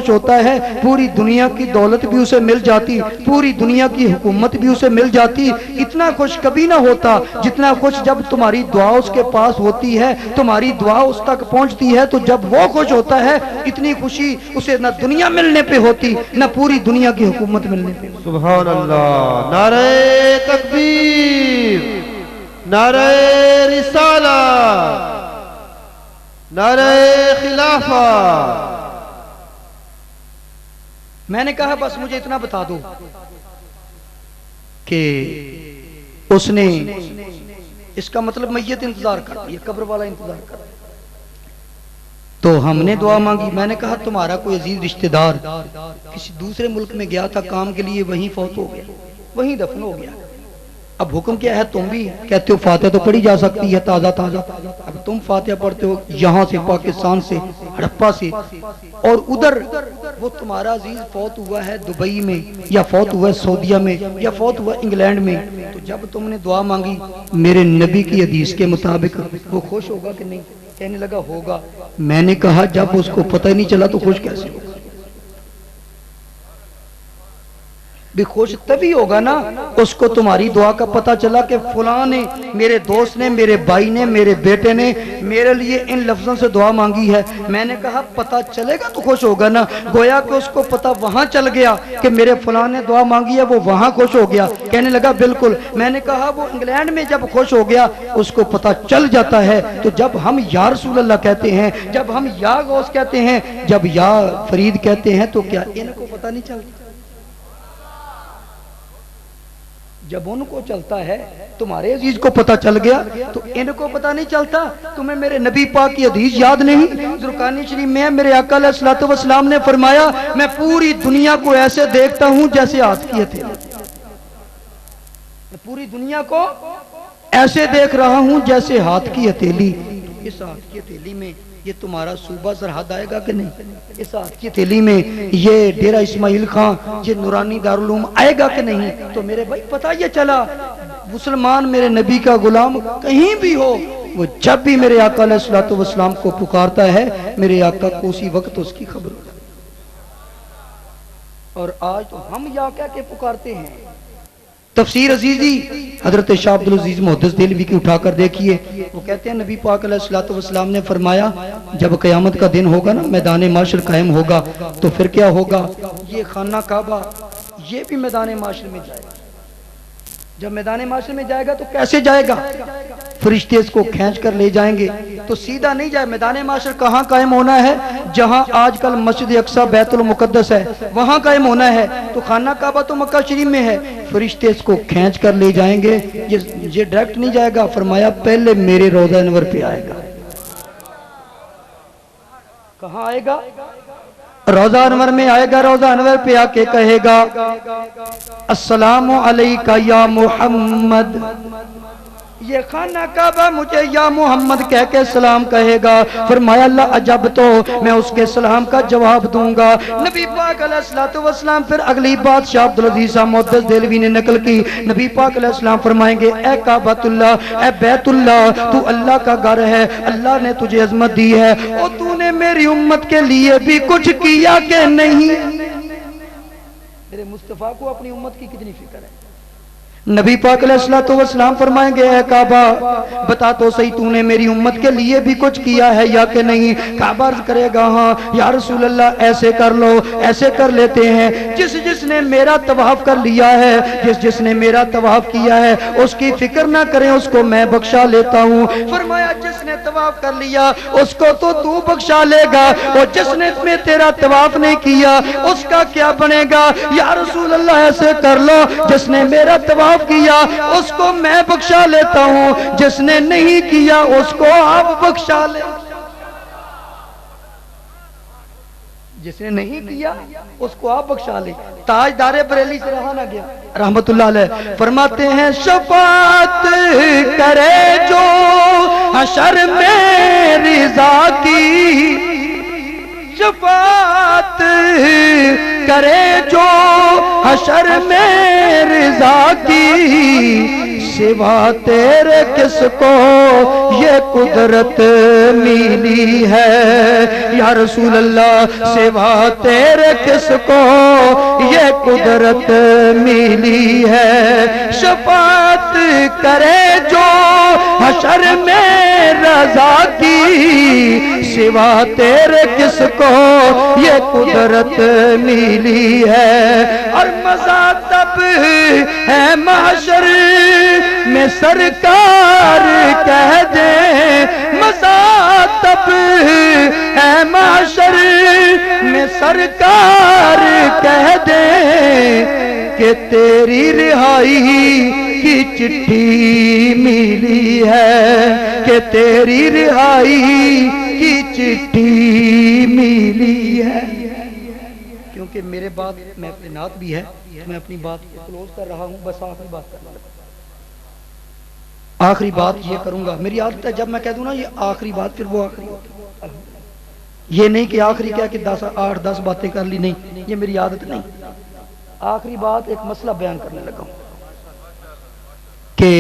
ہوتا ہے پوری دنیا کی دولت بھی اسے مل جاتی، پوری دنیا کی حکومت بھی اسے مل جاتی، اتنا خوش کبھی نہ ہوتا جتنا خوش جب تمہاری دعا اس کے پاس ہوتی ہے، تمہاری دعا اس تک پہنچتی ہے، تو جب وہ خوش ہوتا ہے اتنی خوشی اسے نہ دنیا ملنے پہ ہوتی نہ پوری دنیا کی حکومت ملنے پہ۔ سبحان اللہ، نعرہ تکبیر، نعرہ رسالہ، نعرہ خلافہ۔ میں نے کہا بس مجھے اتنا بتا دو کہ اس نے اس کا مطلب میت انتظار کرتی ہے، قبر والا انتظار کرتا ہے، تو ہم نے دعا مانگی۔ میں نے کہا تمہارا کوئی عزیز رشتہ دار کسی دوسرے ملک میں گیا تھا کام کے لیے، وہیں فوت ہو گیا، وہیں دفن ہو گیا، اب حکم کیا ہے؟ تم بھی کہتے ہو فاتحہ تو پڑھی جا سکتی ہے تازہ، اب تم فاتحہ پڑھتے ہو یہاں سے، پاکستان سے، ہڑپا سے، اور ادھر وہ تمہارا عزیز فوت ہوا ہے دبئی میں، یا فوت ہوا ہے سعودیہ میں، یا فوت ہوا انگلینڈ میں، تو جب تم نے دعا مانگی میرے نبی کی حدیث کے مطابق وہ خوش ہوگا کہ نہیں؟ کہنے لگا ہوگا۔ میں نے کہا جب اس کو پتہ ہی نہیں چلا تو خوش کیسے ہوگا؟ بھی خوش تبھی ہوگا نا اس کو تمہاری دعا کا پتہ چلا کہ فلاں نے، میرے دوست نے، میرے بھائی نے، میرے بیٹے نے میرے لیے ان لفظوں سے دعا مانگی ہے۔ میں نے کہا پتہ چلے گا تو خوش ہوگا نا، گویا کہ اس کو پتہ وہاں چل گیا کہ میرے فلاں نے دعا مانگی ہے، وہ وہاں خوش ہو گیا۔ کہنے لگا بالکل۔ میں نے کہا وہ انگلینڈ میں جب خوش ہو گیا اس کو پتہ چل جاتا ہے، تو جب ہم یا رسول اللہ کہتے ہیں، جب ہم یا غوث کہتے ہیں، جب یا فرید کہتے ہیں، تو کیا ان کو پتہ نہیں چلتا؟ جب ان کو چلتا ہے، تمہارے عزیز کو پتہ چل گیا تو ان کو پتہ نہیں چلتا؟ تمہیں میرے نبی پاک کی حدیث یاد نہیں؟ زرقانی شریف میں میرے آقا علیہ الصلوۃ والسلام نے فرمایا میں پوری دنیا کو ایسے دیکھتا ہوں جیسے ہاتھ کی ہتھیلی، میں پوری دنیا کو ایسے دیکھ رہا ہوں جیسے ہاتھ کی ہتھیلی۔ اس ہاتھ کی ہتھیلی میں یہ تمہارا صوبہ سرحد آئے گا کہ نہیں؟ اس ہاتھ کی تھیلی میں یہ ڈیرہ اسماعیل خان، یہ نورانی دارالعلوم آئے گا کہ نہیں؟ تو میرے بھائی پتہ یہ چلا مسلمان میرے نبی کا غلام کہیں بھی ہو، وہ جب بھی میرے آقا علیہ الصلوۃ والسلام کو پکارتا ہے میرے آقا کو اسی وقت اس کی خبر ہوتی ہے۔ اور آج تو ہم یا کیا کہ پکارتے ہیں۔ تفسیر عزیزی حضرت شاہ عبدالعزیز محدث دہلوی کی اٹھا کر دیکھیے، وہ کہتے ہیں نبی پاک علیہ الصلوۃ والسلام نے فرمایا جب قیامت کا دن ہوگا نا، میدان معاشر قائم ہوگا، تو پھر کیا ہوگا؟ یہ خانہ کعبہ یہ بھی میدان معاشر میں جائے گا۔ جب میدان معاشر میں جائے گا تو کیسے جائے گا؟ فرشتے اس کو کھینچ کر لے جائیں گے، تو سیدھا نہیں جائے۔ میدان معاشر کہاں قائم ہونا ہے؟ جہاں آج کل مسجد اقصی بیت المقدس ہے وہاں قائم ہونا ہے۔ تو خانہ کعبہ تو مکہ شریف میں ہے، فرشتے اس کو کھینچ کر لے جائیں گے۔ یہ ڈائریکٹ نہیں جائے گا، فرمایا پہلے میرے روضہ انور پہ آئے گا۔ کہاں آئے گا؟ روضہ انور میں آئے گا۔ روضہ انور پہ آ کے کہے گا السلام علیکہ یا محمد۔ یہ خانہ کعبہ مجھے یا محمد کہہ کے سلام کہے گا۔ فرمایا اللہ عجب، تو میں اس کے سلام کا جواب دوں گا۔ نبی پاک علیہ الصلوۃ والسلام پھر اگلی بات شاہ عبدالعزیز محدث دہلوی نے نقل کی۔ نبی پاک علیہ السلام فرمائیں گے اے کعبۃ اللہ، اے بیت اللہ، تو اللہ کا گھر ہے، اللہ نے تجھے عظمت دی ہے، اور تو نے میری امت کے لیے بھی کچھ کیا کہ نہیں؟ میرے مصطفیٰ کو اپنی امت کی کتنی فکر ہے۔ نبی پاک علیہ الصلوۃ والسلام فرمائیں گے اے کعبہ بتا تو صحیح تو نے میری امت کے لیے بھی کچھ کیا ہے یا کہ نہیں؟ کعبہ عرض کرے گا ہاں یا رسول اللہ، ایسے کر لو، ایسے کر لیتے ہیں۔ جس نے میرا طواف کر لیا ہے، جس نے میرا طواف کیا ہے اس کی فکر نہ کریں، اس کو میں بخشا لیتا ہوں۔ فرمایا جس نے طواف کر لیا اس کو تو بخشا لے گا، اور جس نے میں تیرا طواف نہیں کیا اس کا کیا بنے گا؟ یا رسول اللہ ایسے کر لو، جس نے میرا طواف کیا اس کو میں بخشا لیتا ہوں، جس نے نہیں کیا اس کو آپ بخشا لیں۔ جس نے نہیں کیا اس کو آپ بخشا لیں۔ تاجدار بریلی سے رہا نہ گیا رحمت اللہ علیہ فرماتے ہیں شفاعت کرے جو حشر میں رضا کی، شفاعت کرے جو حشر میں رضا کی، سوا تیرے کس کو یہ قدرت ملی ہے؟ یا رسول اللہ سوا تیرے کس کو یہ قدرت ملی ہے؟ شفاعت کرے جو حشر میں رضا کی، سوا تیرے کس کو یہ قدرت ملی ہے؟ اور مزہ تب ہے محشر میں سرکار کہہ دیں، مزہ تب ہے محشر میں سرکار کہہ دیں کہ تیری رہائی کی چٹھی ملی ہے، کہ تیری رہائی کی چٹھی ملی ہے۔ کیونکہ میرے بعد میں اپنے نعت بھی ہے، میں اپنی بات کو کلوز کر رہا ہوں، بس آخری بات کرنا لگا۔ آخری بات یہ کروں گا، میری عادت ہے جب میں کہہ دوں نا یہ آخری بات پھر وہ آخری ہوتی ہے، یہ نہیں کہ آخری کیا کہ 8-10 باتیں کر لی، نہیں، یہ میری عادت نہیں۔ آخری بات ایک مسئلہ بیان کرنے لگا ہوں کہ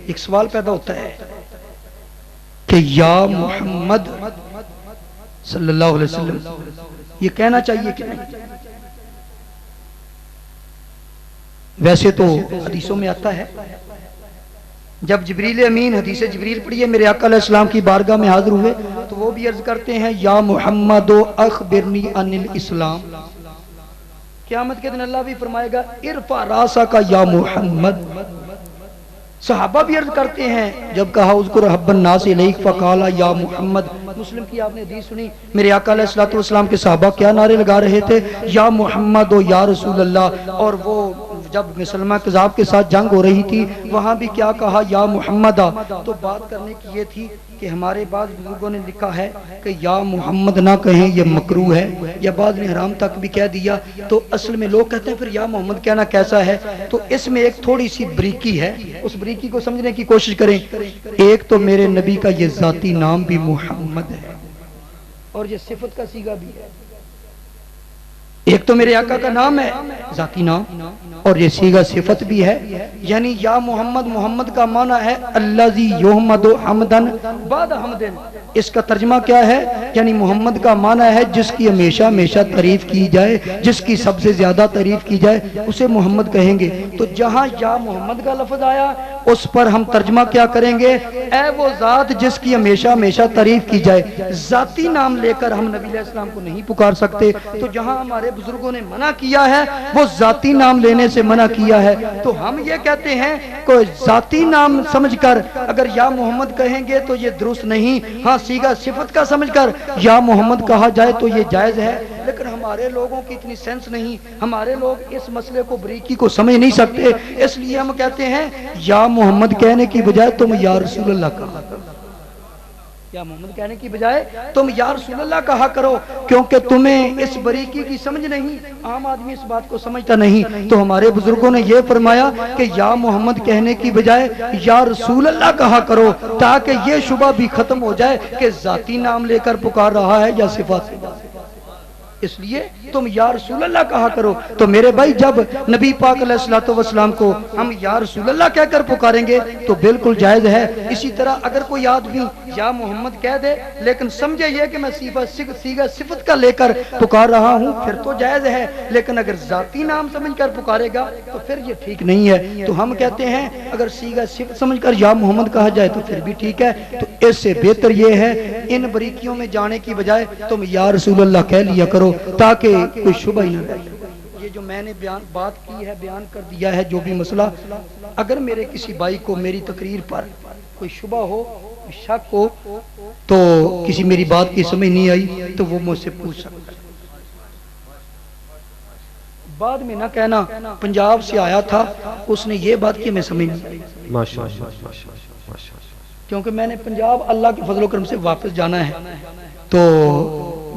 ایک سوال پیدا ہوتا ہے کہ یا محمد صلی اللہ علیہ وسلم یہ کہنا چاہیے کہ نہیں؟ ویسے تو حدیثوں میں آتا ہے، جب جبریل امین حدیث جبریل پڑھی ہے میرے آقا علیہ السلام کی بارگاہ میں حاضر ہوئے تو وہ بھی عرض کرتے ہیں یا محمد اخبرنی عن الاسلام۔ قیامت کے دن اللہ بھی فرمائے گا ارفع راسک یا محمد۔ صحابہ بھی عرض کرتے ہیں جب کہا اذکر حب الناس الیک فقال یا محمد۔ مسلم کی آپ نے حدیث سنی، میرے آقا علیہ السلام کے صحابہ کیا نعرے لگا رہے تھے؟ یا محمد و یا رسول اللہ، اور وہ جب مسلمہ کذاب کے ساتھ جنگ ہو رہی تھی وہاں بھی کیا کہا؟ یا محمد. تو بات کرنے کی یہ تھی کہ ہمارے بعض بزرگوں نے لکھا ہے کہ یا محمد نہ کہیں یہ مکروہ ہے، یا بعض نے حرام تک بھی کہہ دیا. تو اصل میں لوگ کہتے ہیں پھر یا محمد کہنا کیسا ہے؟ تو اس میں ایک تھوڑی سی بریکی ہے، اس بریکی کو سمجھنے کی کوشش کریں. ایک تو میرے نبی کا یہ ذاتی نام بھی محمد ہے اور یہ صفت کا صیغہ بھی ہے. ایک تو میرے آقا کا نام ہے ذاتی نام اور یہ صیغہ صفت بھی ہے. یعنی یا محمد، محمد کا معنی ہے الذی یحمد حمدن بعد حمدن. اس کا ترجمہ کیا ہے؟ یعنی محمد کا معنی ہے جس کی ہمیشہ ہمیشہ تعریف کی جائے، جس کی سب سے زیادہ تعریف کی جائے اسے محمد کہیں گے. تو جہاں یا محمد کا لفظ آیا اس پر ہم ترجمہ کیا کریں گے؟ اے وہ ذات جس کی ہمیشہ ہمیشہ تعریف کی جائے. ذاتی نام لے کر ہم نبی علیہ السلام کو نہیں پکار سکتے. تو جہاں ہمارے بزرگوں نے منع کیا ہے وہ ذاتی نام لینے سے منع کیا ہے. تو ہم یہ کہتے ہیں کوئی ذاتی نام سمجھ کر اگر یا محمد کہیں گے تو یہ درست نہیں. ہاں صیغہ صفت کا سمجھ کر یا محمد کہا جائے تو یہ جائز ہے. لیکن ہمارے لوگوں کی اتنی سینس نہیں، ہمارے لوگ اس مسئلے کو بریکی کو سمجھ نہیں سکتے. اس لیے ہم کہتے ہیں یا محمد کہنے کی بجائے تم یا رسول اللہ کہا کرو. یا محمد کہنے کی بجائے تم یا رسول اللہ کہا کرو، کیونکہ تمہیں اس بریکی کی سمجھ نہیں. عام آدمی اس بات کو سمجھتا نہیں. تو ہمارے بزرگوں نے یہ فرمایا کہ یا محمد کہنے کی بجائے یا رسول اللہ کہا کرو تاکہ یہ شبہ بھی ختم ہو جائے کہ ذاتی نام لے کر پکار رہا ہے یا صفات. اس لیے تم یا رسول اللہ کہا کرو. تو میرے بھائی جب نبی پاک علیہ الصلوۃ والسلام کو ہم یا رسول اللہ کہہ کر پکاریں گے تو بالکل جائز ہے. اسی طرح اگر کوئی آدمی یا محمد کہہ دے لیکن سمجھے یہ کہ میں صیغہ صفت کا لے کر پکار رہا ہوں پھر تو جائز ہے. لیکن اگر ذاتی نام سمجھ کر پکارے گا تو پھر یہ ٹھیک نہیں ہے. تو ہم کہتے ہیں اگر صیغہ صفت سمجھ کر یا محمد کہا جائے تو پھر بھی ٹھیک ہے. تو اس سے بہتر یہ ہے ان بریکیوں میں جانے کی بجائے تم یا رسول اللہ کہہ لیا کرو تاکہ کوئی شبہ ہی نہ رہے. یہ جو میں نے بات کی ہے، بیان کر دیا ہے جو بھی مسئلہ، اگر میرے کسی بھائی کو میری تقریر پر کوئی شبہ ہو، شک ہو، تو کسی میری بات کی سمجھ نہیں آئی تو وہ مجھ سے پوچھ سکتا ہے. بعد میں نہ کہنا پنجاب سے آیا تھا اس نے یہ بات کی میں سمجھ نہیں آئی. کیونکہ میں نے پنجاب اللہ کے فضل و کرم سے واپس جانا ہے. تو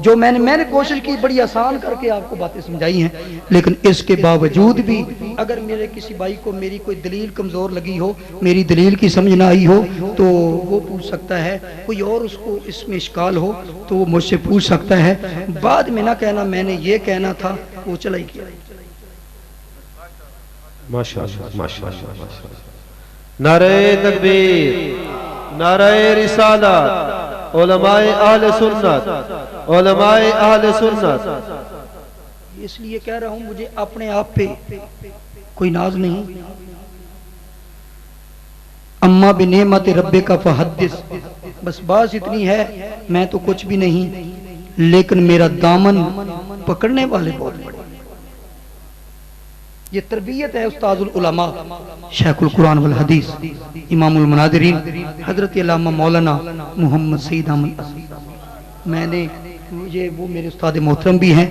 جو میں نے کوشش کی بڑی آسان کر کے آپ کو باتیں سمجھائی ہیں. لیکن اس کے باوجود بھی اگر میرے کسی بھائی کو میری کوئی دلیل کمزور لگی ہو، میری دلیل کی سمجھ نہ آئی ہو تو وہ پوچھ سکتا ہے. کوئی اور اس کو اس میں اشکال ہو تو وہ مجھ سے پوچھ سکتا ہے. بعد میں نہ کہنا میں نے یہ کہنا تھا وہ چلا ہی کیا. ماشاءاللہ ماشاءاللہ. نعرہ تکبیر، نعرہ رسالت، علماء اہل سنت، علماء اہل سنت. اس لیے کہہ رہا ہوں مجھے اپنے آپ پہ کوئی ناز نہیں. اما بنعمت ربک فحدث، بس بات اتنی ہے میں تو کچھ بھی نہیں لیکن میرا دامن پکڑنے والے بہت بڑے. یہ تربیت ہے استاد العلماء شیخ القرآن والحدیث امام المناظرین حضرت علامہ مولانا محمد سعید احمد. میں نے یہ وہ میرے استاد محترم بھی ہیں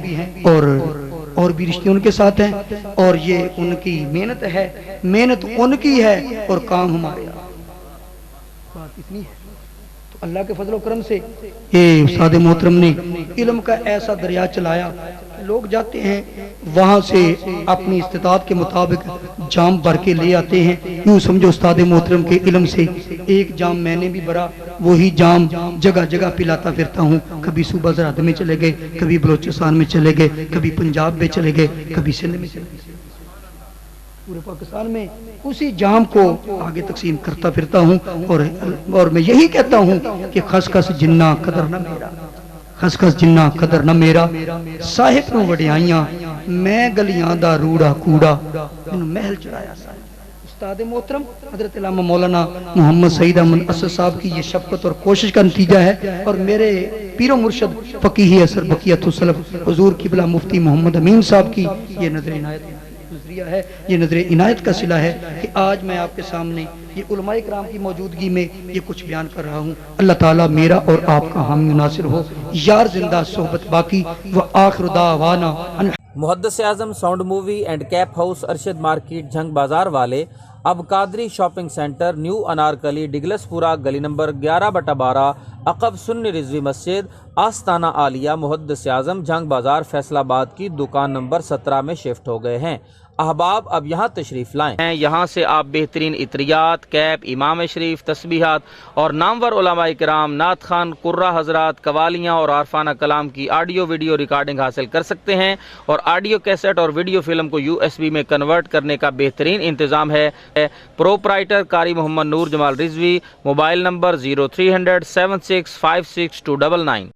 اور بھی رشتے ان کے ساتھ ہیں اور یہ ان کی محنت ہے، محنت ان کی ہے اور کام ہمارے. بات اتنی ہے تو اللہ کے فضل و کرم سے یہ استاد محترم نے علم کا ایسا دریا چلایا. لوگ جاتے ہیں وہاں سے اپنی استطاعت کے مطابق جام بھر کے لے آتے ہیں. یوں سمجھو استاد محترم کے علم سے ایک جام میں نے بھی بھرا، وہی جام جگہ جگہ پلاتا پھرتا ہوں. کبھی صوبہ زراعت میں چلے گئے، کبھی بلوچستان میں چلے گئے، کبھی پنجاب میں چلے گئے، کبھی سندھ میں چلے گئے. پورے پاکستان میں اسی جام کو آگے تقسیم کرتا پھرتا ہوں اور میں یہی کہتا ہوں کہ خس جنہ قدر نہ میرا، خس جنہ قدر نہ میرا، صاحب نو وڈیائیاں میں گلیاں دا روڑا کوڑا انہوں محل چڑھایا. استاد محترم حضرت علامہ مولانا محمد سعید احمد اسد صاحب کی یہ شفقت اور کوشش کا نتیجہ ہے اور میرے پیر و مرشد فقیہ اثر بقیت السلف حضور قبلہ مفتی محمد امین صاحب کی یہ نظر عنایت ہے، یہ نظر عنایت کا صلہ ہے کہ آج میں آپ کے سامنے یہ علماء کرام کی موجودگی میں یہ کچھ بیان کر رہا ہوں. اللہ تعالیٰ میرا اور آپ کا حامی ناصر ہو. یار زندہ صحبت باقی. وآخر دعوانا محدث اعظم sound movie and cap house Arshad market Jhang بازار والے، اب Qadri shopping center, new Anarkali, Douglaspura, گلی نمبر 11/12، عقب سنی رضوی مسجد، آستانہ عالیہ، محدث اعظم جھنگ بازار فیصل آباد کی دکان نمبر 17 میں شفٹ ہو گئے ہیں۔ احباب اب یہاں تشریف لائیں۔ یہاں سے آپ بہترین عطریات، کیپ، امام شریف، تسبیحات اور نامور علماء کرام، نعت خوان، قرہ حضرات، قوالیاں اور عارفانہ کلام کی آڈیو ویڈیو ریکارڈنگ حاصل کر سکتے ہیں، اور آڈیو کیسٹ اور ویڈیو فلم کو USB میں کنورٹ کرنے کا بہترین انتظام ہے۔ پروپرائٹر قاری محمد نور جمال رضوی، موبائل نمبر 0300 7656 299۔